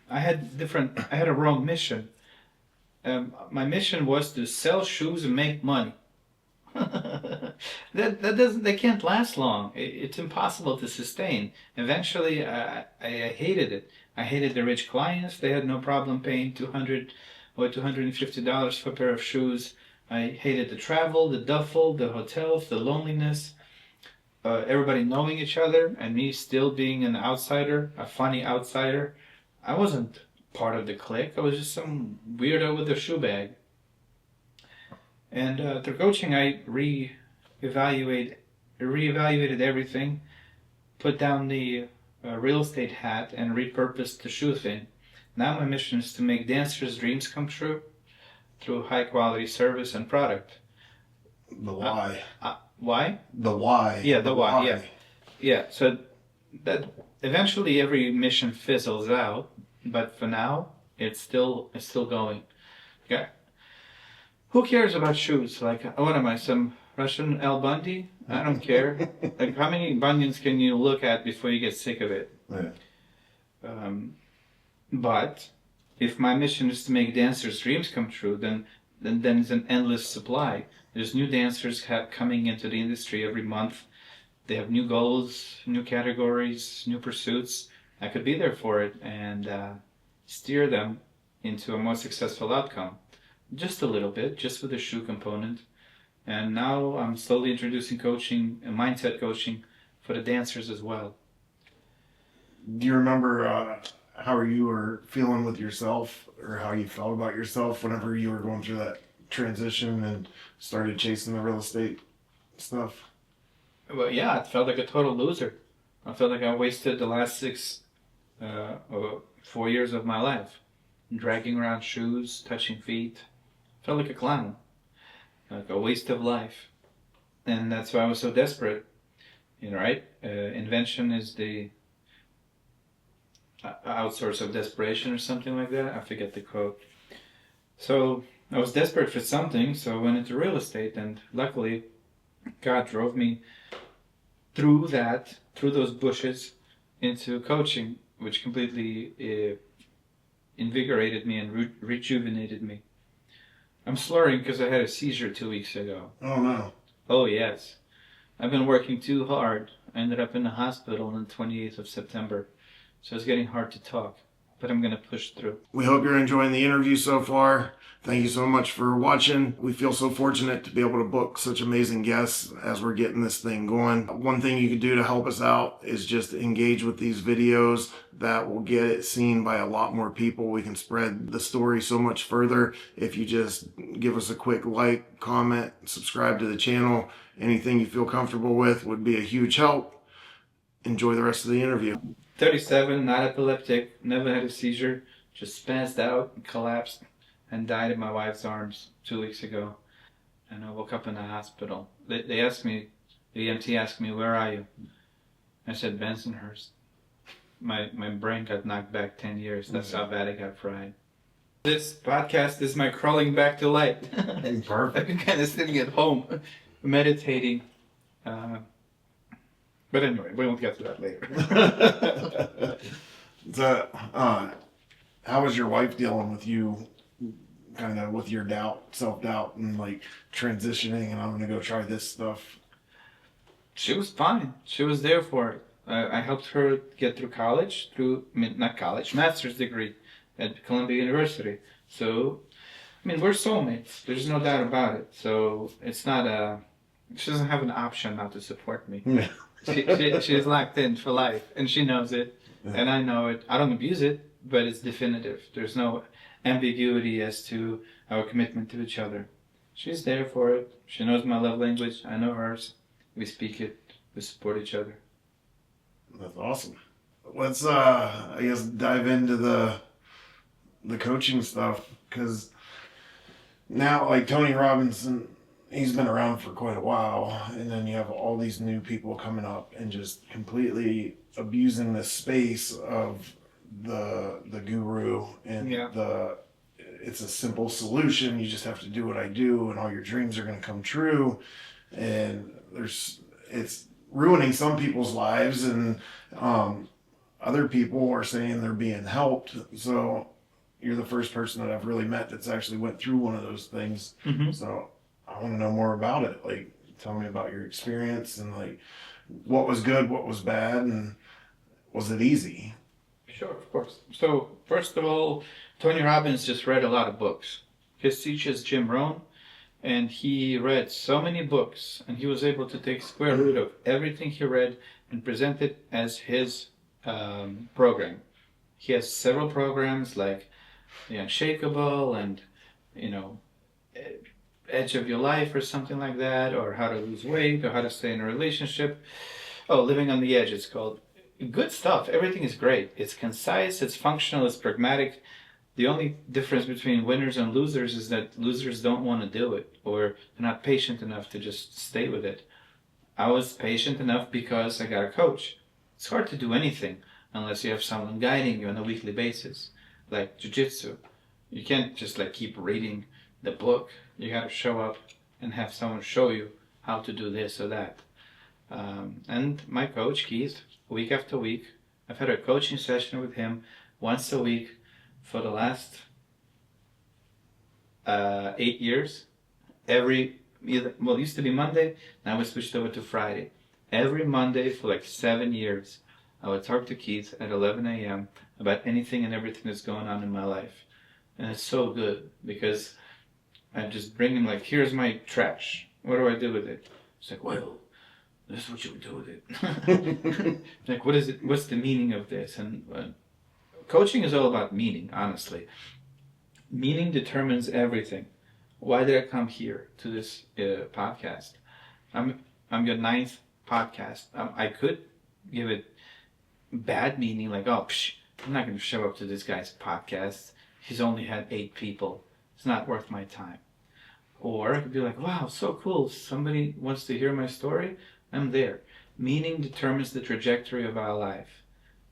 Speaker 1: I had a wrong mission. My mission was to sell shoes and make money. They can't last long. It's impossible to sustain. Eventually, I hated it. I hated the rich clients. They had no problem paying $200 or $250 for a pair of shoes. I hated the travel, the duffel, the hotels, the loneliness, everybody knowing each other, and me still being an outsider, a funny outsider. I wasn't part of the clique. I was just some weirdo with a shoe bag. And through coaching, I reevaluated everything, put down the real estate hat, and repurposed the shoe thing. Now my mission is to make dancers' dreams come true through high-quality service and product.
Speaker 2: The why.
Speaker 1: Why?
Speaker 2: The why.
Speaker 1: Yeah, the why. Yeah, yeah. So that eventually every mission fizzles out, but for now it's still going. Okay. Who cares about shoes? Like, what am I, some Russian Al Bundy? I don't care. Like, how many bunions can you look at before you get sick of it?
Speaker 2: Yeah.
Speaker 1: But if my mission is to make dancers' dreams come true, then it's an endless supply. There's new dancers coming into the industry every month. They have new goals, new categories, new pursuits. I could be there for it and steer them into a more successful outcome. Just a little bit, just with the shoe component. And now I'm slowly introducing coaching and mindset coaching for the dancers as well.
Speaker 2: Do you remember how you were feeling with yourself, or how you felt about yourself whenever you were going through that transition and started chasing the real estate stuff?
Speaker 1: Well, yeah, I felt like a total loser. I felt like I wasted the last 4 years of my life, dragging around shoes, touching feet. I felt like a clown, like a waste of life. And that's why I was so desperate. You know, right? Invention is the outsource of desperation or something like that. I forget the quote. So I was desperate for something, so I went into real estate, and luckily God drove me through those bushes into coaching, which completely invigorated me and rejuvenated me. I'm slurring because I had a seizure 2 weeks ago.
Speaker 2: Oh no.
Speaker 1: Oh yes. I've been working too hard. I ended up in the hospital on the 28th of September. So it's getting hard to talk, but I'm going to push through.
Speaker 2: We hope you're enjoying the interview so far. Thank you so much for watching. We feel so fortunate to be able to book such amazing guests as we're getting this thing going. One thing you can do to help us out is just engage with these videos. That will get it seen by a lot more people. We can spread the story so much further if you just give us a quick like, comment, subscribe to the channel. Anything you feel comfortable with would be a huge help. Enjoy the rest of the interview.
Speaker 1: 37, not epileptic, never had a seizure, just spazzed out and collapsed and died in my wife's arms 2 weeks ago. And I woke up in the hospital. They asked me, the EMT asked me, "Where are you?" I said, "Bensonhurst." My brain got knocked back 10 years. That's how bad I got fried. This podcast is my crawling back to light.
Speaker 2: Perfect.
Speaker 1: I've been kind of sitting at home, meditating. But anyway, we won't get to that later.
Speaker 2: So, how was your wife dealing with you, kind of with your doubt, self-doubt, and like transitioning, and I'm going to go try this stuff?
Speaker 1: She was fine. She was there for it. I helped her get through college, master's degree at Columbia University. So, I mean, we're soulmates. There's no doubt about it. So, it's not she doesn't have an option not to support me.
Speaker 2: Yeah.
Speaker 1: She's locked in for life, and she knows it, and I know it. I don't abuse it, but it's definitive. There's no ambiguity as to our commitment to each other. She's there for it. She knows my love language. I know hers. We speak it. We support each other.
Speaker 2: That's awesome. Let's, I guess, dive into the coaching stuff, because now, like Tony Robbins, he's been around for quite a while, and then you have all these new people coming up and just completely abusing the space of the guru and it's a simple solution. You just have to do what I do and all your dreams are going to come true. And it's ruining some people's lives, and other people are saying they're being helped. So you're the first person that I've really met that's actually went through one of those things.
Speaker 1: Mm-hmm.
Speaker 2: So I want to know more about it. Like, tell me about your experience, and like what was good, what was bad, and was it easy?
Speaker 1: Sure, of course. So, first of all, Tony Robbins just read a lot of books. His teacher is Jim Rohn, and he read so many books, and he was able to take square root of everything he read and present it as his program. He has several programs like The Unshakable and, Edge of Your Life or something like that, or How to Lose Weight, or How to Stay in a Relationship. Oh, Living on the Edge, it's called. Good stuff. Everything is great. It's concise, it's functional, it's pragmatic. The only difference between winners and losers is that losers don't want to do it, or they're not patient enough to just stay with it. I was patient enough because I got a coach. It's hard to do anything unless you have someone guiding you on a weekly basis, like jiu-jitsu. You can't just keep reading the book. You got to show up and have someone show you how to do this or that. And my coach, Keith, week after week, I've had a coaching session with him once a week for the last 8 years. Every it used to be Monday, now we switched over to Friday. Every Monday for like 7 years, I would talk to Keith at 11 a.m. about anything and everything that's going on in my life. And it's so good because I just bring him like, here's my trash. What do I do with it? It's like, well, this is what you would do with it. Like, what is it? What's the meaning of this? And coaching is all about meaning, honestly. Meaning determines everything. Why did I come here to this podcast? I'm your 9th podcast. I could give it bad meaning, like, oh, I'm not going to show up to this guy's podcast. He's only had 8 people. It's not worth my time. Or I could be like, wow, so cool. Somebody wants to hear my story. I'm there. Meaning determines the trajectory of our life.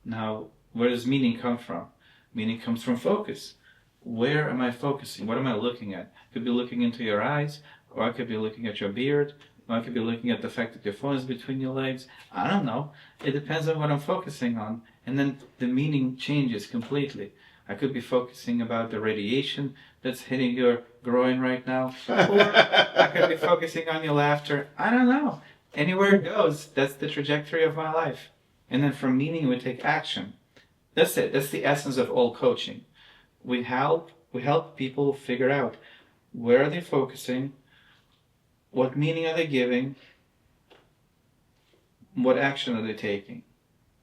Speaker 1: Now, where does meaning come from? Meaning comes from focus. Where am I focusing? What am I looking at? I could be looking into your eyes, or I could be looking at your beard, or I could be looking at the fact that your phone is between your legs. I don't know. It depends on what I'm focusing on. And then the meaning changes completely. I could be focusing about the radiation that's hitting your groin right now. Or I could be focusing on your laughter. I don't know. Anywhere it goes, that's the trajectory of my life. And then from meaning, we take action. That's it. That's the essence of all coaching. We help people figure out where are they focusing, what meaning are they giving, what action are they taking.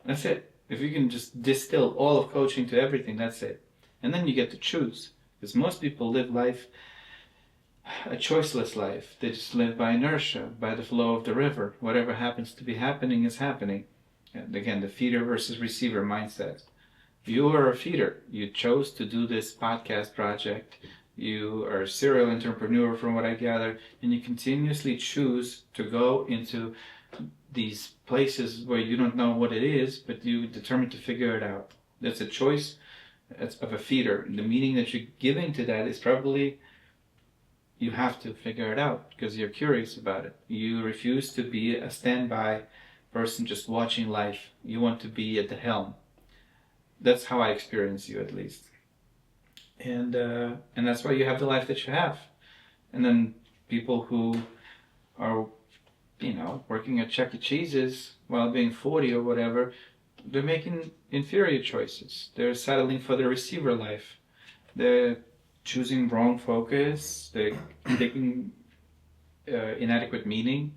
Speaker 1: That's it. If you can just distill all of coaching to everything, that's it. And then you get to choose. Because most people live life, a choiceless life. They just live by inertia, by the flow of the river. Whatever happens to be happening is happening. And again, the feeder versus receiver mindset. You are a feeder. You chose to do this podcast project. You are a serial entrepreneur from what I gather, and you continuously choose to go into these places where you don't know what it is, but you determine to figure it out. That's a choice of a feeder. The meaning that you're giving to that is probably you have to figure it out because you're curious about it. You refuse to be a standby person just watching life. You want to be at the helm. That's how I experience you, at least. And that's why you have the life that you have. And then people who are, working at Chuck E. Cheese's while being 40 or whatever, they're making inferior choices. They're settling for the receiver life. They're choosing wrong focus. They're taking inadequate meaning.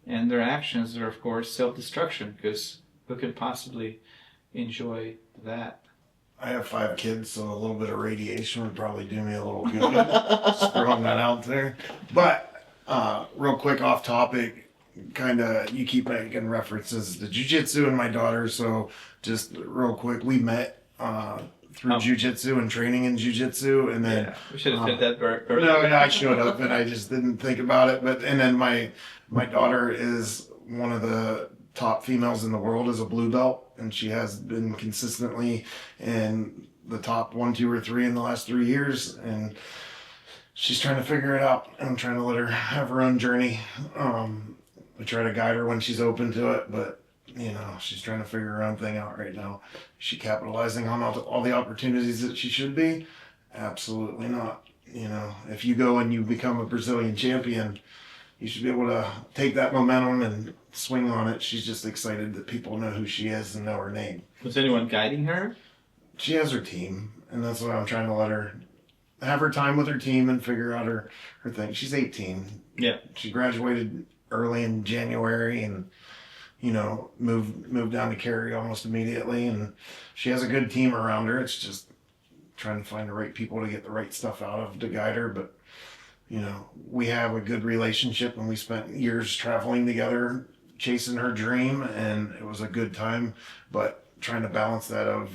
Speaker 1: And their actions are, of course, self-destruction, because who could possibly enjoy that?
Speaker 2: I have 5 kids, so a little bit of radiation would probably do me a little good. Just throwing that out there. But real quick off topic, kind of you keep making references to jiu-jitsu and my daughter, so just real quick, we met through jiu-jitsu and training in jiu-jitsu, and then
Speaker 1: we should have said that earlier.
Speaker 2: No, I showed up and I just didn't think about it. But and then my daughter is one of the top females in the world as a blue belt, and she has been consistently in the top 1, 2, or 3 in the last 3 years, and she's trying to figure it out. I'm trying to let her have her own journey. I try to guide her when she's open to it, but she's trying to figure her own thing out right now. Is she capitalizing on all the opportunities that she should be? Absolutely not. If you go and you become a Brazilian champion, you should be able to take that momentum and swing on it. She's just excited that people know who she is and know her name.
Speaker 1: Was anyone guiding her?
Speaker 2: She has her team, and that's why I'm trying to let her have her time with her team and figure out her thing. She's 18.
Speaker 1: Yeah.
Speaker 2: She graduated early in January and moved down to Cary almost immediately, and she has a good team around her. It's just trying to find the right people to get the right stuff out of to guide her. But we have a good relationship, and we spent years traveling together chasing her dream, and it was a good time. But trying to balance that of,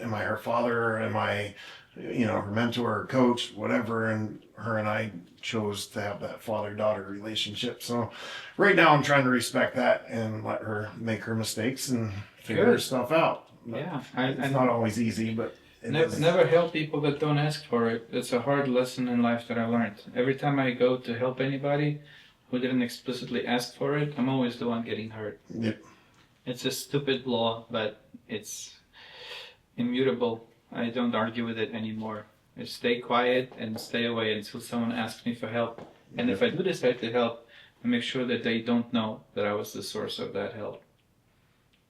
Speaker 2: am I her father, or am I her mentor or coach, whatever, and her and I chose to have that father-daughter relationship. So right now I'm trying to respect that and let her make her mistakes and figure her stuff out. But it's not always easy, but
Speaker 1: never help people that don't ask for it. It's a hard lesson in life that I learned. Every time I go to help anybody who didn't explicitly ask for it, I'm always the one getting hurt.
Speaker 2: Yep.
Speaker 1: It's a stupid law, but it's immutable. I don't argue with it anymore. I stay quiet and stay away until someone asks me for help. And if I do decide to help, I make sure that they don't know that I was the source of that help.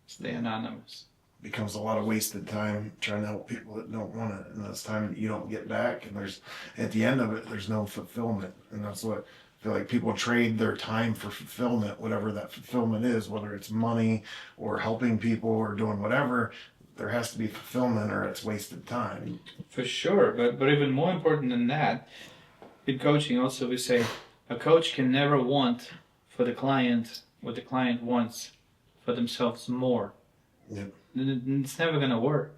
Speaker 1: Stay anonymous.
Speaker 2: Becomes a lot of wasted time trying to help people that don't want it, and that's time that you don't get back, and there's at the end of it there's no fulfillment. And that's what I feel like people trade their time for fulfillment, whatever that fulfillment is, whether it's money or helping people or doing whatever. There has to be fulfillment or it's wasted time.
Speaker 1: For sure, but even more important than that, in coaching also we say a coach can never want for the client what the client wants for themselves more.
Speaker 2: Yep.
Speaker 1: It's never going to work.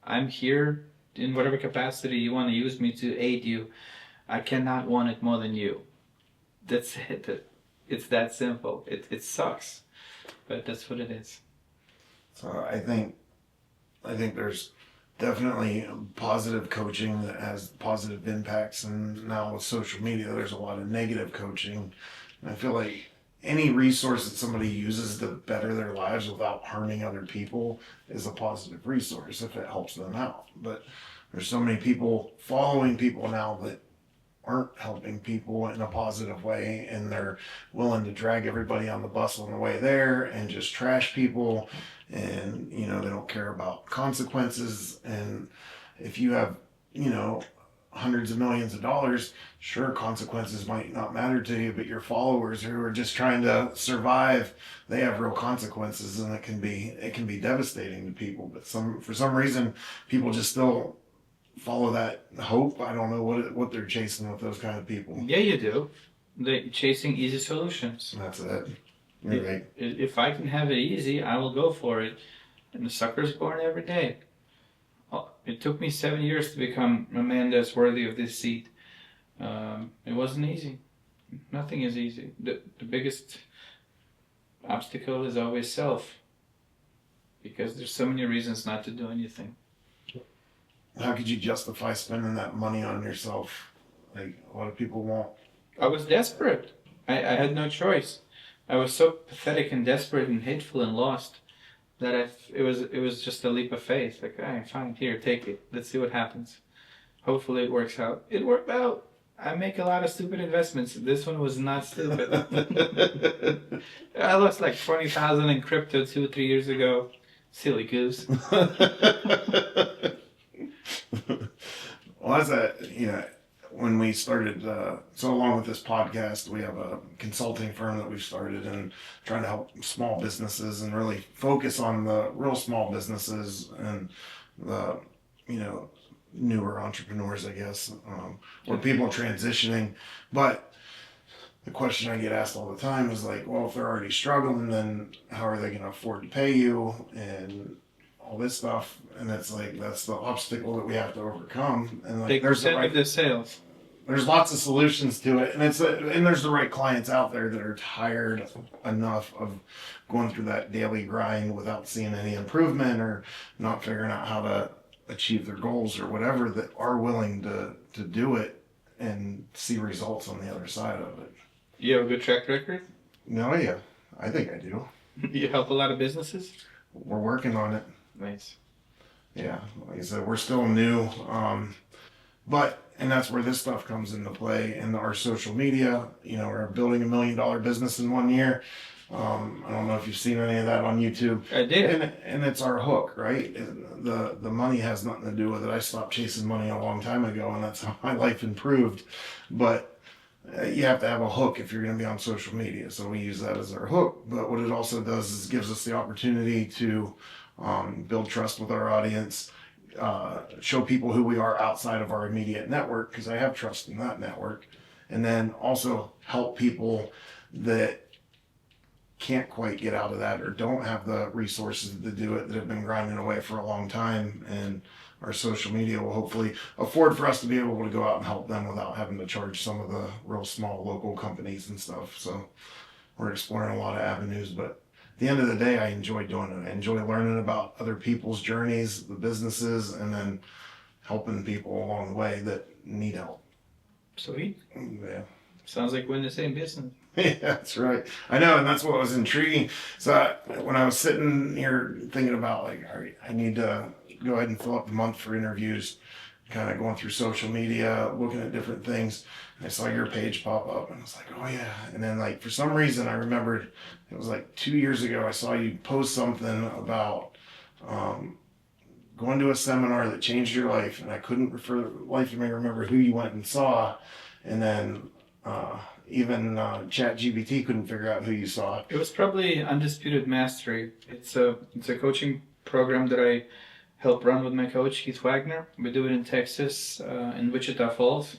Speaker 1: I'm here in whatever capacity you want to use me to aid you. I cannot want it more than you. That's it. It's that simple. It sucks, but that's what it is.
Speaker 2: So I think there's definitely positive coaching that has positive impacts, and now with social media there's a lot of negative coaching. And I feel like any resource that somebody uses to better their lives without harming other people is a positive resource if it helps them out. But there's so many people following people now that aren't helping people in a positive way, and they're willing to drag everybody on the bus on the way there and just trash people, and they don't care about consequences. And if you have hundreds of millions of dollars, sure, consequences might not matter to you, but your followers who are just trying to survive, they have real consequences, and it can be devastating to people. But for some reason people just still follow that hope. I don't know what they're chasing with those kind of people.
Speaker 1: Yeah, you do. They're chasing easy solutions.
Speaker 2: That's it. You're right.
Speaker 1: If I can have it easy, I will go for it. And the sucker's born every day. It took me 7 years to become a man that's worthy of this seat. It wasn't easy. Nothing is easy. The biggest obstacle is always self. Because there's so many reasons not to do anything.
Speaker 2: How could you justify spending that money on yourself? Like a lot of people won't.
Speaker 1: I was desperate. I had no choice. I was so pathetic and desperate and hateful and lost that it was just a leap of faith. Like, all right, fine, here, take it. Let's see what happens. Hopefully it works out. It worked out. I make a lot of stupid investments. This one was not stupid. I lost like 20,000 in crypto 2-3 years ago. Silly goose.
Speaker 2: Well, when we started, so along with this podcast, we have a consulting firm that we've started and trying to help small businesses and really focus on the real small businesses and the, newer entrepreneurs, I guess, or people transitioning. But the question I get asked all the time is like, well, if they're already struggling, then how are they going to afford to pay you and all this stuff? And it's like, that's the obstacle that we have to overcome. And like,
Speaker 1: Big percent of the sales.
Speaker 2: There's lots of solutions to it, and there's the right clients out there that are tired enough of going through that daily grind without seeing any improvement or not figuring out how to achieve their goals or whatever, that are willing to do it and see results on the other side of it.
Speaker 1: You have a good track record?
Speaker 2: No, yeah, I think I do.
Speaker 1: You help a lot of businesses?
Speaker 2: We're working on it.
Speaker 1: Nice.
Speaker 2: Yeah, like I said, we're still new, and that's where this stuff comes into play. And our social media, we're building $1 million business in 1 year. I don't know if you've seen any of that on YouTube.
Speaker 1: I did.
Speaker 2: And it's our hook, right? The money has nothing to do with it. I stopped chasing money a long time ago, and that's how my life improved. But you have to have a hook if you're going to be on social media. So we use that as our hook. But what it also does is gives us the opportunity to build trust with our audience, show people who we are outside of our immediate network, because I have trust in that network, and then also help people that can't quite get out of that or don't have the resources to do it, that have been grinding away for a long time. And our social media will hopefully afford for us to be able to go out and help them without having to charge some of the real small local companies and stuff. So we're exploring a lot of avenues, but at the end of the day, I enjoy doing it. I enjoy learning about other people's journeys, the businesses, and then helping people along the way that need help.
Speaker 1: Sweet.
Speaker 2: Yeah.
Speaker 1: Sounds like we're in the same business.
Speaker 2: Yeah, that's right. I know, and that's what was intriguing. So when I was sitting here thinking about, like, all right, I need to go ahead and fill up the month for interviews, kind of going through social media, looking at different things. And I saw your page pop up, and I was like, oh yeah. And then like for some reason, I remembered it was like 2 years ago. I saw you post something about going to a seminar that changed your life, and I couldn't for the life of me remember who you went and saw. And then even ChatGPT couldn't figure out who you saw.
Speaker 1: It was probably Undisputed Mastery. It's a coaching program that I help run with my coach Keith Wagner. We do it in Texas, in Wichita Falls.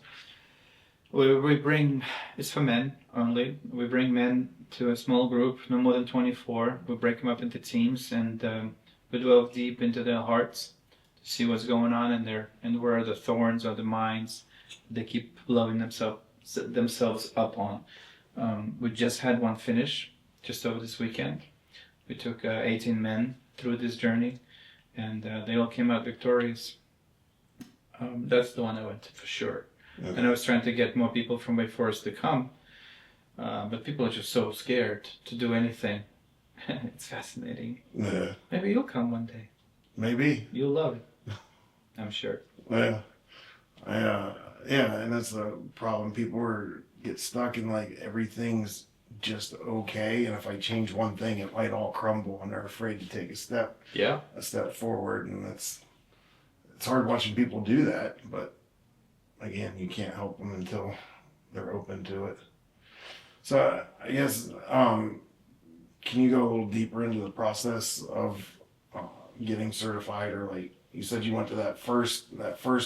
Speaker 1: We bring, it's for men only. We bring men to a small group, no more than 24. We break them up into teams, and we delve deep into their hearts to see what's going on in there and where are the thorns or the mines they keep blowing themselves up on. We just had one finish just over this weekend. We took 18 men through this journey, and they all came out victorious. That's the one I went to for sure. Okay. And I was trying to get more people from Wake Forest to come, but people are just so scared to do anything. It's fascinating.
Speaker 2: Yeah.
Speaker 1: Maybe you'll come one day.
Speaker 2: Maybe.
Speaker 1: You'll love it. I'm sure.
Speaker 2: Yeah. Yeah, and that's the problem. People get stuck in like everything's just okay, and if I change one thing, it might all crumble, and they're afraid to take a step forward, and it's hard watching people do that. But again, you can't help them until they're open to it. So I guess can you go a little deeper into the process of getting certified, or like you said you went to that first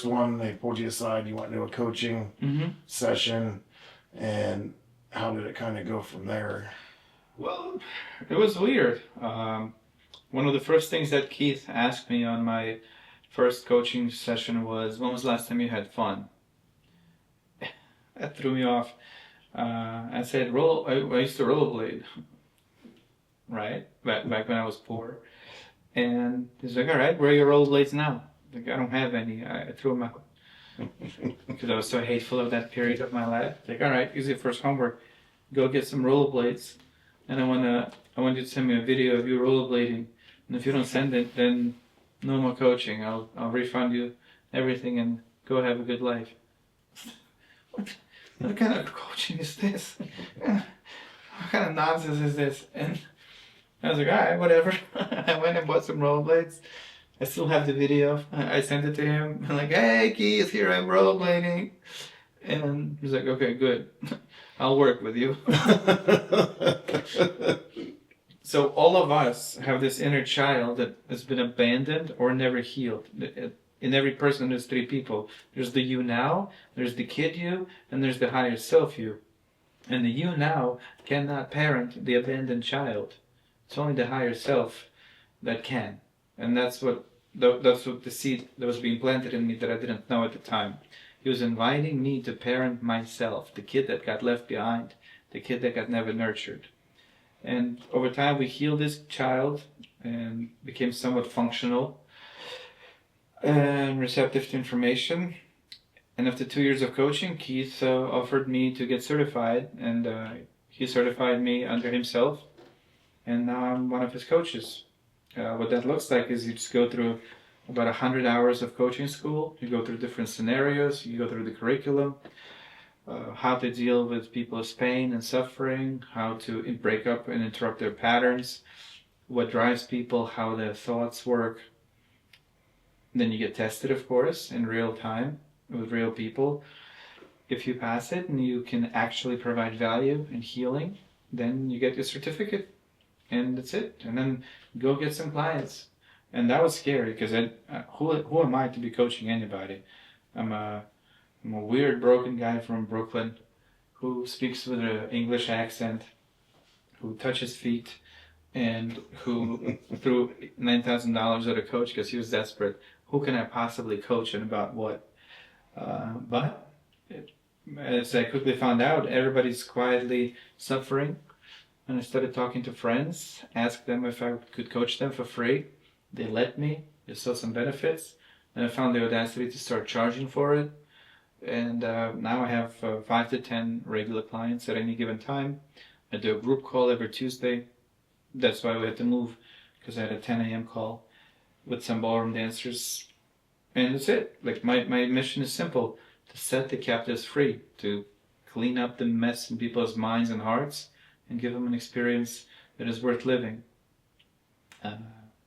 Speaker 2: one, they pulled you aside, you went to a coaching session, and how did it kind of go from there?
Speaker 1: Well, it was weird. One of the first things that Keith asked me on my first coaching session was, when was the last time you had fun? That threw me off. I said, I used to rollerblade, right? Back when I was poor. And he's like, all right, where are your rollerblades now? Like, I don't have any. I threw them out. Because I was so hateful of that period of my life. Like, all right, here's your first homework. Go get some rollerblades. And I want you to send me a video of you rollerblading. And if you don't send it, then no more coaching. I'll refund you everything and go have a good life. What kind of coaching is this? What kind of nonsense is this? And I was like, all right, whatever. I went and bought some rollerblades. I still have the video. I sent it to him. I'm like, hey, Keith, here I'm rollerblading. And he's like, okay, good. I'll work with you. So all of us have this inner child that has been abandoned or never healed. In every person, there's three people. There's the you now, there's the kid you, and there's the higher self you. And the you now cannot parent the abandoned child. It's only the higher self that can. And that's what the seed that was being planted in me that I didn't know at the time. He was inviting me to parent myself, the kid that got left behind, the kid that got never nurtured. And over time we healed this child and became somewhat functional and receptive to information. And after 2 years of coaching, Keith offered me to get certified, and he certified me under himself. And now I'm one of his coaches. What that looks like is you just go through about 100 hours of coaching school. You go through different scenarios. You go through the curriculum, how to deal with people's pain and suffering, how to break up and interrupt their patterns, what drives people, how their thoughts work. Then you get tested, of course, in real time with real people. If you pass it and you can actually provide value and healing, then you get your certificate. And that's it. And then go get some clients. And that was scary because who am I to be coaching anybody? I'm a weird broken guy from Brooklyn who speaks with an English accent, who touches feet, and who threw $9,000 at a coach because he was desperate. Who can I possibly coach and about what? But as I quickly found out, everybody's quietly suffering. And I started talking to friends, asked them if I could coach them for free. They let me. They saw some benefits. And I found the audacity to start charging for it. And now I have 5 to 10 regular clients at any given time. I do a group call every Tuesday. That's why we had to move, because I had a 10 a.m. call with some ballroom dancers. And that's it. Like my mission is simple: to set the captives free, to clean up the mess in people's minds and hearts, and give them an experience that is worth living. Uh,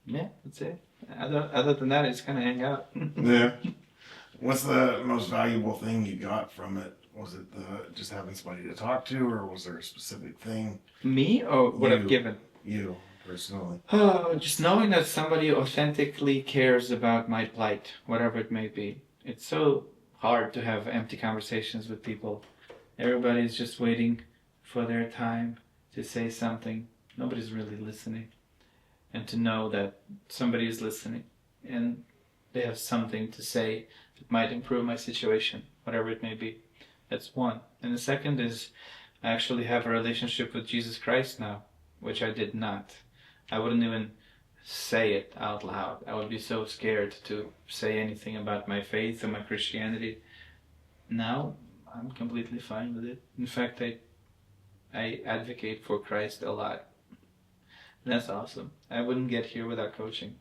Speaker 1: yeah, that's it. Other than that, I just kind of hang out.
Speaker 2: Yeah. What's the most valuable thing you got from it? Was it just having somebody to talk to, or was there a specific thing?
Speaker 1: Me or what I've
Speaker 2: You.
Speaker 1: given?
Speaker 2: You, personally.
Speaker 1: Oh, just knowing that somebody authentically cares about my plight, whatever it may be. It's so hard to have empty conversations with people. Everybody's just waiting for their time to say something. Nobody's really listening. And to know that somebody is listening and they have something to say that might improve my situation, whatever it may be. That's one. And the second is I actually have a relationship with Jesus Christ now, which I did not. I wouldn't even say it out loud. I would be so scared to say anything about my faith or my Christianity. Now, I'm completely fine with it. In fact, I advocate for Christ a lot. That's awesome. I wouldn't get here without coaching.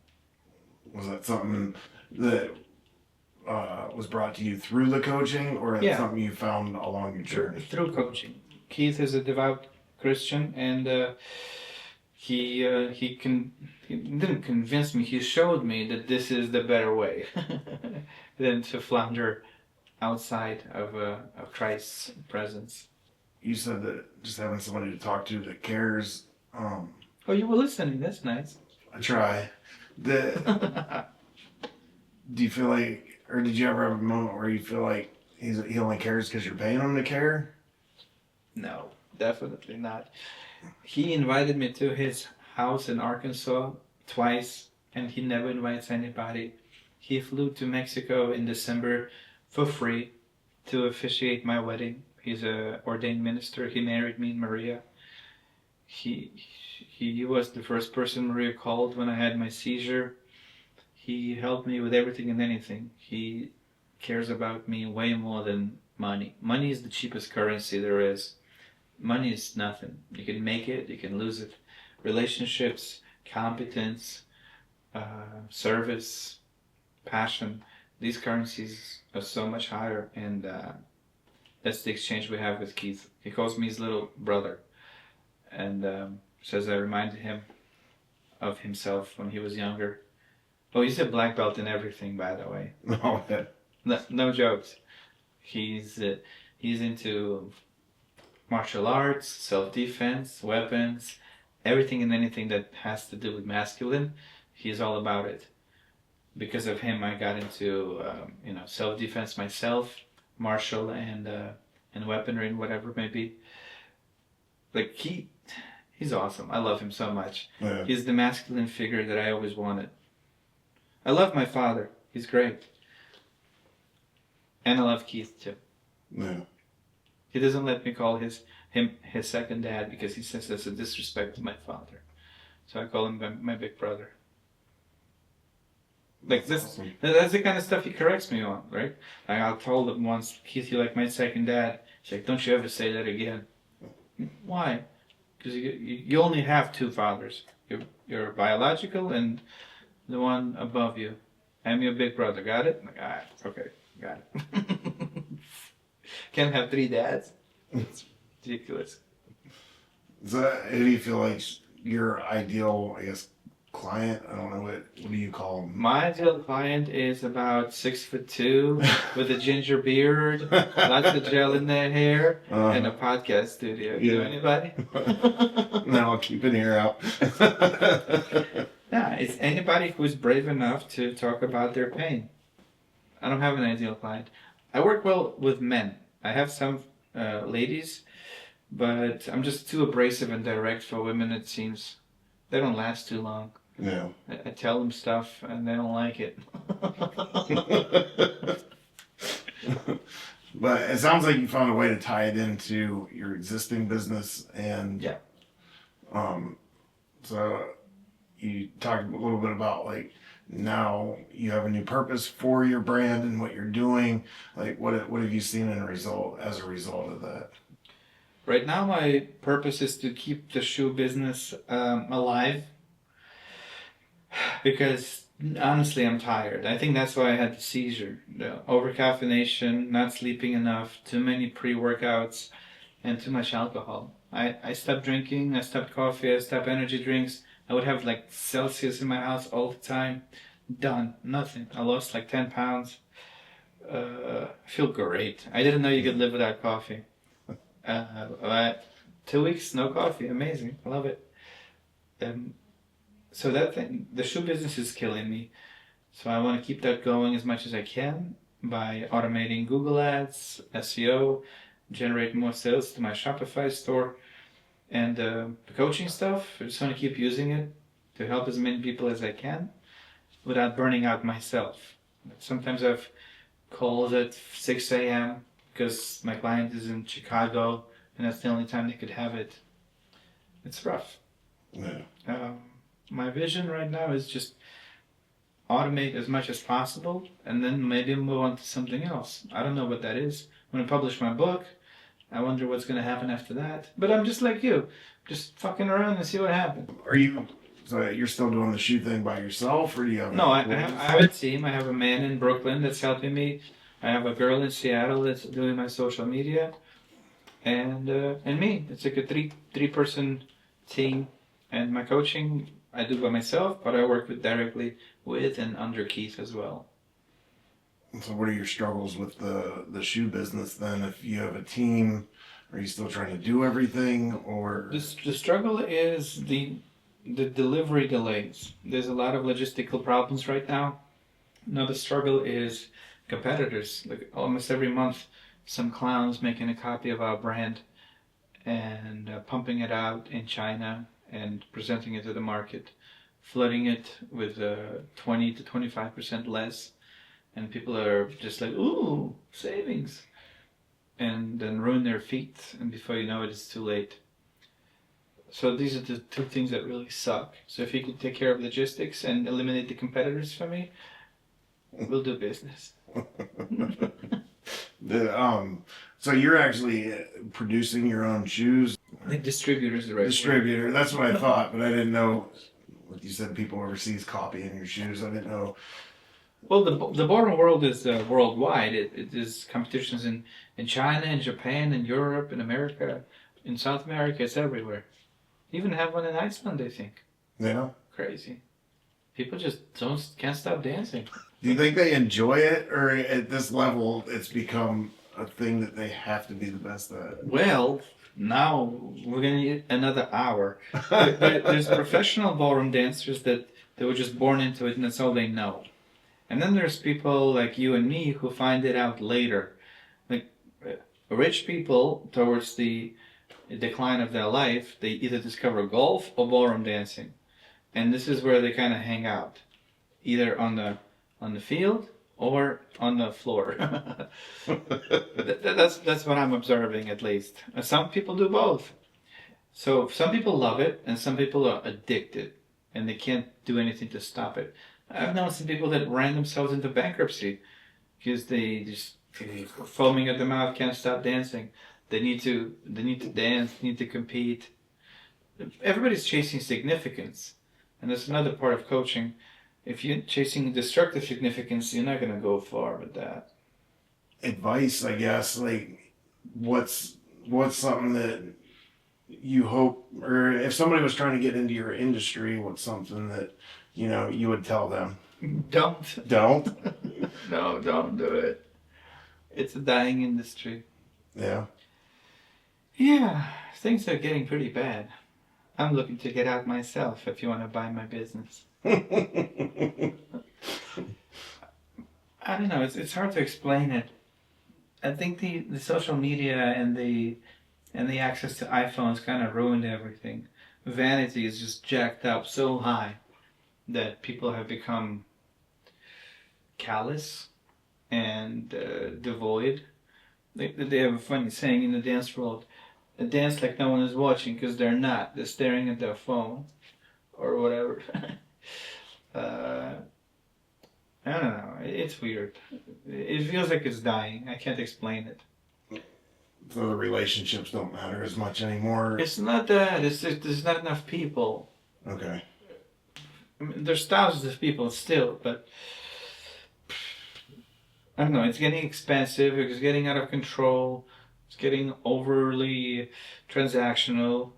Speaker 2: Was that something that was brought to you through the coaching, or something you found along your journey?
Speaker 1: Through coaching. Keith is a devout Christian, and he didn't convince me. He showed me that this is the better way than to flounder outside of Christ's presence.
Speaker 2: You said that just having somebody to talk to that cares.
Speaker 1: Oh, you were listening. That's nice.
Speaker 2: I try. Do you feel like, or did you ever have a moment where you feel like he only cares because you're paying him to care?
Speaker 1: No, definitely not. He invited me to his house in Arkansas twice, and he never invites anybody. He flew to Mexico in December for free to officiate my wedding. He's a ordained minister. He married me and Maria. He was the first person Maria called when I had my seizure. He helped me with everything and anything. He cares about me way more than money. Money is the cheapest currency there is. Money is nothing. You can make it, you can lose it. Relationships, competence, service, passion, these currencies are so much higher, and that's the exchange we have with Keith. He calls me his little brother, and says I reminded him of himself when he was younger. Oh, he's a black belt in everything, by the way.
Speaker 2: Oh, yeah.
Speaker 1: No jokes. He's into martial arts, self-defense, weapons, everything and anything that has to do with masculine. He's all about it. Because of him, I got into self-defense myself, martial and weaponry and whatever it may be. Like he's awesome. I love him so much.
Speaker 2: Yeah.
Speaker 1: He's the masculine figure that I always wanted. I love my father. He's great. And I love Keith too.
Speaker 2: Yeah.
Speaker 1: He doesn't let me call him his second dad because he says that's a disrespect to my father. So I call him my big brother. Like
Speaker 2: That's
Speaker 1: this,
Speaker 2: awesome.
Speaker 1: that's the kind of stuff he corrects me on, right? Like I told him once, Keith, you're like my second dad. He's like, don't you ever say that again. Why? Because you only have two fathers. Your biological and the one above you. I'm your big brother. Got it? I'm like, all right, okay, got it. Can't have three dads. It's ridiculous.
Speaker 2: So, who do you feel like your ideal, I guess, client? I don't know what do you call them?
Speaker 1: My ideal client is about 6'2" with a ginger beard, lots of gel in their hair, and a podcast studio. You know anybody?
Speaker 2: No, I'll keep an ear out.
Speaker 1: Yeah, it's anybody who's brave enough to talk about their pain. I don't have an ideal client. I work well with men. I have some ladies, but I'm just too abrasive and direct for women, it seems. They don't last too long.
Speaker 2: Yeah.
Speaker 1: I tell them stuff and they don't like it.
Speaker 2: But it sounds like you found a way to tie it into your existing business, and
Speaker 1: Yeah.
Speaker 2: So you talked a little bit about like now you have a new purpose for your brand and what you're doing. Like what have you seen as a result of that?
Speaker 1: Right now my purpose is to keep the shoe business alive, because Honestly, I'm tired. I think that's why I had the seizure. The over-caffeination, not sleeping enough, too many pre-workouts, and too much alcohol. I stopped drinking, I stopped coffee, I stopped energy drinks. I would have like Celsius in my house all the time. Done. Nothing. I lost like 10 pounds. I feel great. I didn't know you could live without coffee. But 2 weeks, no coffee. Amazing. I love it. Um, so that thing, the shoe business is killing me. So I want to keep that going as much as I can by automating Google Ads, SEO, generate more sales to my Shopify store, and the coaching stuff. I just want to keep using it to help as many people as I can without burning out myself. Sometimes I've calls at 6 a.m. because my client is in Chicago and that's the only time they could have it. It's rough.
Speaker 2: Yeah.
Speaker 1: My vision right now is just automate as much as possible and then maybe move on to something else. I don't know what that is. When I publish my book, I wonder what's going to happen after that. But I'm just like you, just fucking around and see what happens.
Speaker 2: So you're still doing the shoe thing by yourself, or do you have?
Speaker 1: No, I have a team. I have a man in Brooklyn that's helping me. I have a girl in Seattle that's doing my social media, and me. It's like a three-person team. And my coaching I do by myself, but I work directly with and under Keith as well.
Speaker 2: So what are your struggles with the shoe business then? If you have a team, are you still trying to do everything, or
Speaker 1: The struggle is the delivery delays. There's a lot of logistical problems right now. Another struggle is competitors. Like almost every month, some clowns making a copy of our brand and pumping it out in China and presenting it to the market, flooding it with 20 to 25% less, and people are just like, ooh, savings, and then ruin their feet, and before you know it, it's too late. So these are the two things that really suck. So if you could take care of logistics and eliminate the competitors for me, we'll do business.
Speaker 2: So you're actually producing your own shoes?
Speaker 1: I think distributors are right.
Speaker 2: Distributor. That's what I thought, but I didn't know. Like you said, people overseas copying your shoes. I didn't know.
Speaker 1: Well, the ballroom world is worldwide. It is competitions in China, in Japan, in Europe, in America, in South America. It's everywhere. Even have one in Iceland, I think.
Speaker 2: Yeah.
Speaker 1: Crazy. People just can't stop dancing.
Speaker 2: Do you think they enjoy it, or at this level, it's become a thing that they have to be the best at?
Speaker 1: Well, now we're gonna need another hour. There's professional ballroom dancers that they were just born into it, and that's all they know. And then there's people like you and me who find it out later. Like rich people, towards the decline of their life, they either discover golf or ballroom dancing, and this is where they kind of hang out, either on the field or on the floor. That's what I'm observing, at least. Some people do both. So some people love it, and some people are addicted, and they can't do anything to stop it. I've known some people that ran themselves into bankruptcy because they just foaming at the mouth, can't stop dancing. They need to dance, need to compete. Everybody's chasing significance, and that's another part of coaching. If you're chasing destructive significance, you're not going to go far with that.
Speaker 2: Advice, I guess, like what's something that you hope, or if somebody was trying to get into your industry, what's something that you would tell them?
Speaker 1: Don't. No, don't do it. It's a dying industry.
Speaker 2: Yeah.
Speaker 1: Yeah, things are getting pretty bad. I'm looking to get out myself if you want to buy my business. I don't know, it's hard to explain it. I think the social media and the access to iPhones kind of ruined everything. Vanity is just jacked up so high that people have become callous and devoid. They have a funny saying in the dance world: dance like no one is watching, because they're not. They're staring at their phone or whatever. I don't know. It's weird. It feels like it's dying. I can't explain it.
Speaker 2: So the relationships don't matter as much anymore?
Speaker 1: It's not that. It's just there's not enough people.
Speaker 2: Okay.
Speaker 1: I mean, there's thousands of people still, but I don't know. It's getting expensive. It's getting out of control. It's getting overly transactional.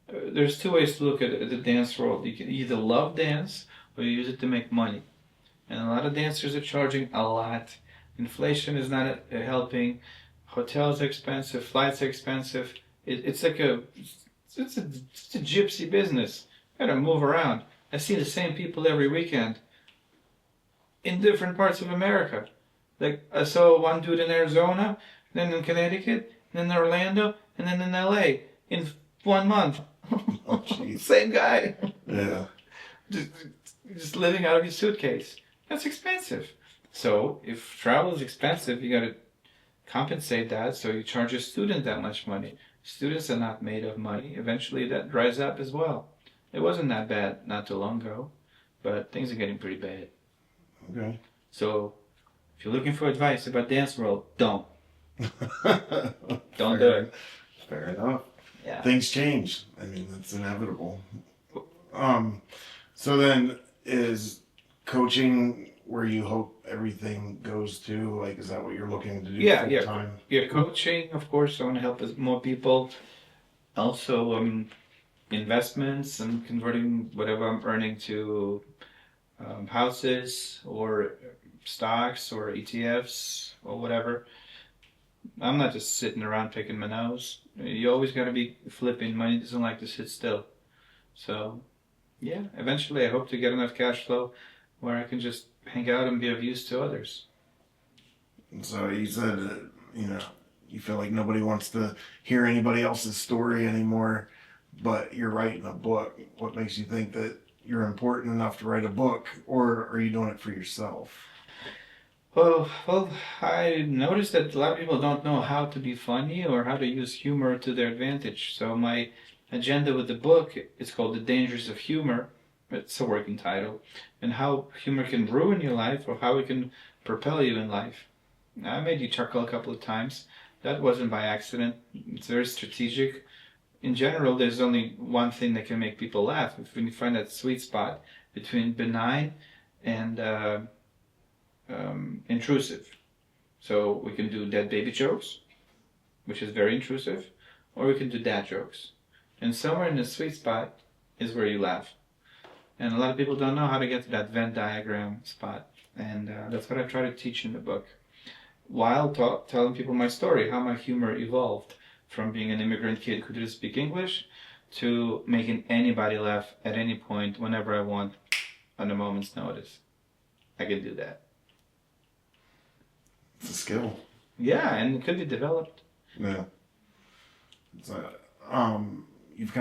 Speaker 1: There's two ways to look at the dance world. You can either love dance or you use it to make money. And a lot of dancers are charging a lot. Inflation is not helping. Hotels are expensive. Flights are expensive. It's like it's a gypsy business. You gotta move around. I see the same people every weekend in different parts of America. Like I saw one dude in Arizona, then in Connecticut, then in Orlando, and then in LA in 1 month.
Speaker 2: Oh, jeez.
Speaker 1: Same guy.
Speaker 2: Yeah.
Speaker 1: Just living out of his suitcase. That's expensive. So if travel is expensive, you got to compensate that. So you charge a student that much money. Students are not made of money. Eventually that dries up as well. It wasn't that bad not too long ago, but things are getting pretty bad.
Speaker 2: Okay.
Speaker 1: So if you're looking for advice about dance world, don't. Don't
Speaker 2: Fair,
Speaker 1: do it.
Speaker 2: Fair enough.
Speaker 1: Yeah.
Speaker 2: Things change. I mean, that's inevitable. So then is coaching where you hope everything goes to? Like, is that what you're looking to do full time?
Speaker 1: Yeah, coaching, of course. I want to help more people. Also, investments and converting whatever I'm earning to houses or stocks or ETFs or whatever. I'm not just sitting around picking my nose. You always got to be flipping. Money doesn't like to sit still. So, yeah, eventually I hope to get enough cash flow where I can just hang out and be of use to others.
Speaker 2: So you said, you feel like nobody wants to hear anybody else's story anymore, but you're writing a book. What makes you think that you're important enough to write a book, or are you doing it for yourself?
Speaker 1: Well, I noticed that a lot of people don't know how to be funny or how to use humor to their advantage. So my agenda with the book is called The Dangers of Humor. It's a working title. And how humor can ruin your life or how it can propel you in life. I made you chuckle a couple of times. That wasn't by accident. It's very strategic. In general, there's only one thing that can make people laugh. If you find that sweet spot between benign and intrusive. So we can do dead baby jokes, which is very intrusive, or we can do dad jokes. And somewhere in the sweet spot is where you laugh. And a lot of people don't know how to get to that Venn diagram spot. And that's what I try to teach in the book. While telling people my story, how my humor evolved from being an immigrant kid who didn't speak English to making anybody laugh at any point, whenever I want, on a moment's notice. I can do that.
Speaker 2: It's a skill.
Speaker 1: Yeah, and it could be developed.
Speaker 2: Yeah. So, you've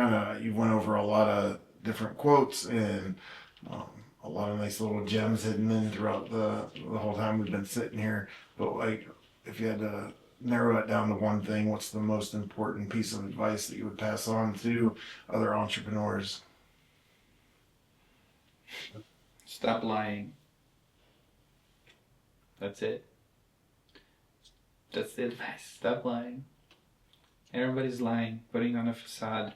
Speaker 2: went over a lot of different quotes and a lot of nice little gems hidden in throughout the whole time we've been sitting here. But like, if you had to narrow it down to one thing, what's the most important piece of advice that you would pass on to other entrepreneurs?
Speaker 1: Stop lying. That's it. That's the advice. Stop lying. Everybody's lying, putting on a facade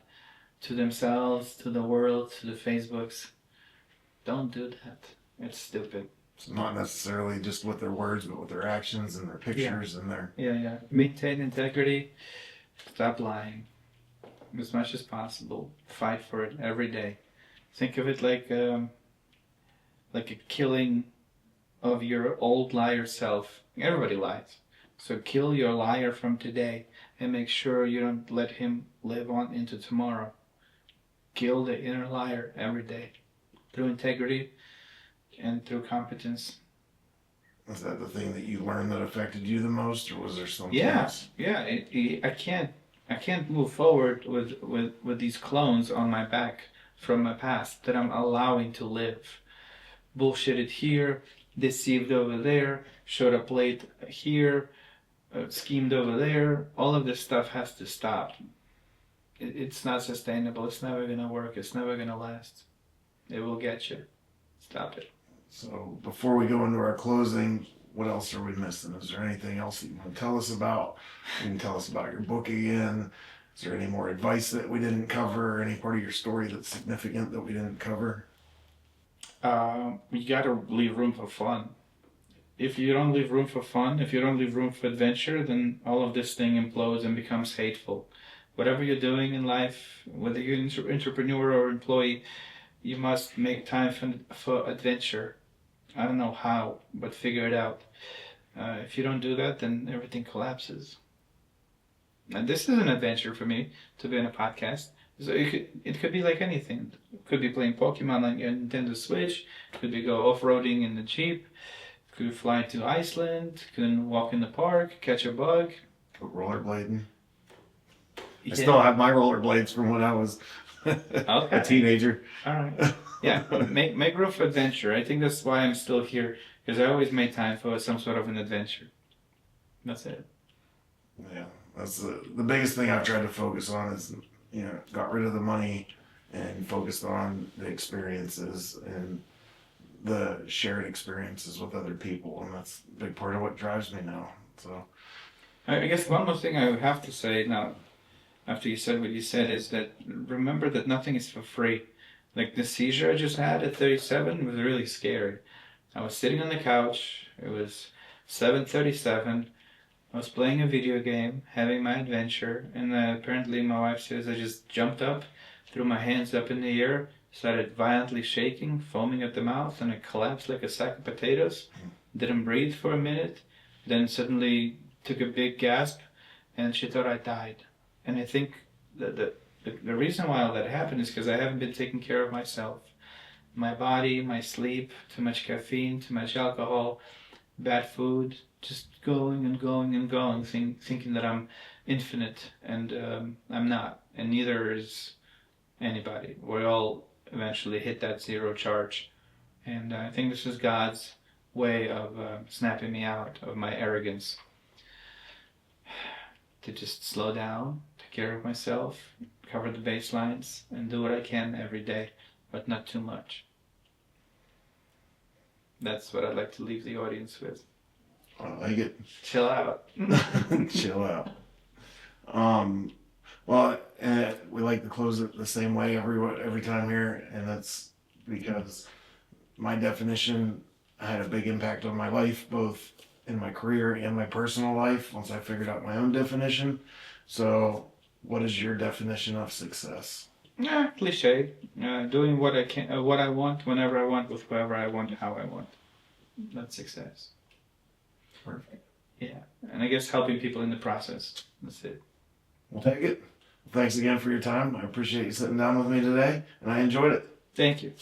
Speaker 1: to themselves, to the world, to the Facebooks. Don't do that. It's stupid.
Speaker 2: It's not necessarily just with their words, but with their actions and their pictures and their...
Speaker 1: Yeah. Maintain integrity. Stop lying. As much as possible. Fight for it every day. Think of it like a killing of your old liar self. Everybody lies. So kill your liar from today and make sure you don't let him live on into tomorrow. Kill the inner liar every day through integrity and through competence.
Speaker 2: Was that the thing that you learned that affected you the most, or was there something else?
Speaker 1: Yeah. I can't move forward with these clones on my back from my past that I'm allowing to live. Bullshitted here, deceived over there, showed up late here, schemed over there. All of this stuff has to stop. It's not sustainable. It's never going to work. It's never going to last. It will get you. Stop it.
Speaker 2: So before we go into our closing, what else are we missing? Is there anything else that you want to tell us about? You can tell us about your book again. Is there any more advice that we didn't cover? Any part of your story that's significant that we didn't cover?
Speaker 1: You gotta leave room for fun. If you don't leave room for fun, if you don't leave room for adventure, then all of this thing implodes and becomes hateful. Whatever you're doing in life, whether you're an entrepreneur or employee, you must make time for adventure. I don't know how, but figure it out. If you don't do that, then everything collapses. And this is an adventure for me to be in a podcast. So it could be like anything. It could be playing Pokemon on your Nintendo Switch. It could be go off-roading in the Jeep. It could fly to Iceland. Could walk in the park, catch a bug.
Speaker 2: Rollerblading.
Speaker 1: Yeah.
Speaker 2: I still have my rollerblades from when I was a teenager.
Speaker 1: All right. Yeah, make room for adventure. I think that's why I'm still here, because I always made time for some sort of an adventure. That's it.
Speaker 2: Yeah, that's the biggest thing I've tried to focus on is, got rid of the money and focused on the experiences and the shared experiences with other people, and that's a big part of what drives me now. So,
Speaker 1: I guess one more thing I would have to say now, after you said what you said, is that remember that nothing is for free. Like the seizure I just had at 37 was really scary. I was sitting on the couch. It was 7:37. I was playing a video game, having my adventure, and apparently my wife says I just jumped up, threw my hands up in the air, started violently shaking, foaming at the mouth, and I collapsed like a sack of potatoes. Didn't breathe for a minute, then suddenly took a big gasp, and she thought I died. And I think that the reason why all that happened is because I haven't been taking care of myself. My body, my sleep, too much caffeine, too much alcohol, bad food, just going and going and going, thinking that I'm infinite, and I'm not, and neither is anybody. We all eventually hit that zero charge, and I think this is God's way of snapping me out of my arrogance, to just slow down, take care of myself, cover the baselines, and do what I can every day, but not too much. That's what I'd like to leave the audience with.
Speaker 2: I like it.
Speaker 1: Chill out.
Speaker 2: Chill out. Well, we like to close it the same way every time here, and that's because my definition had a big impact on my life, both in my career and my personal life, once I figured out my own definition. So, what is your definition of success?
Speaker 1: Cliche. Doing what I can, what I want, whenever I want, with whoever I want, how I want. That's success.
Speaker 2: Perfect.
Speaker 1: Yeah, and I guess helping people in the process. That's it.
Speaker 2: We'll take it. Thanks again for your time. I appreciate you sitting down with me today, and I enjoyed it.
Speaker 1: Thank you.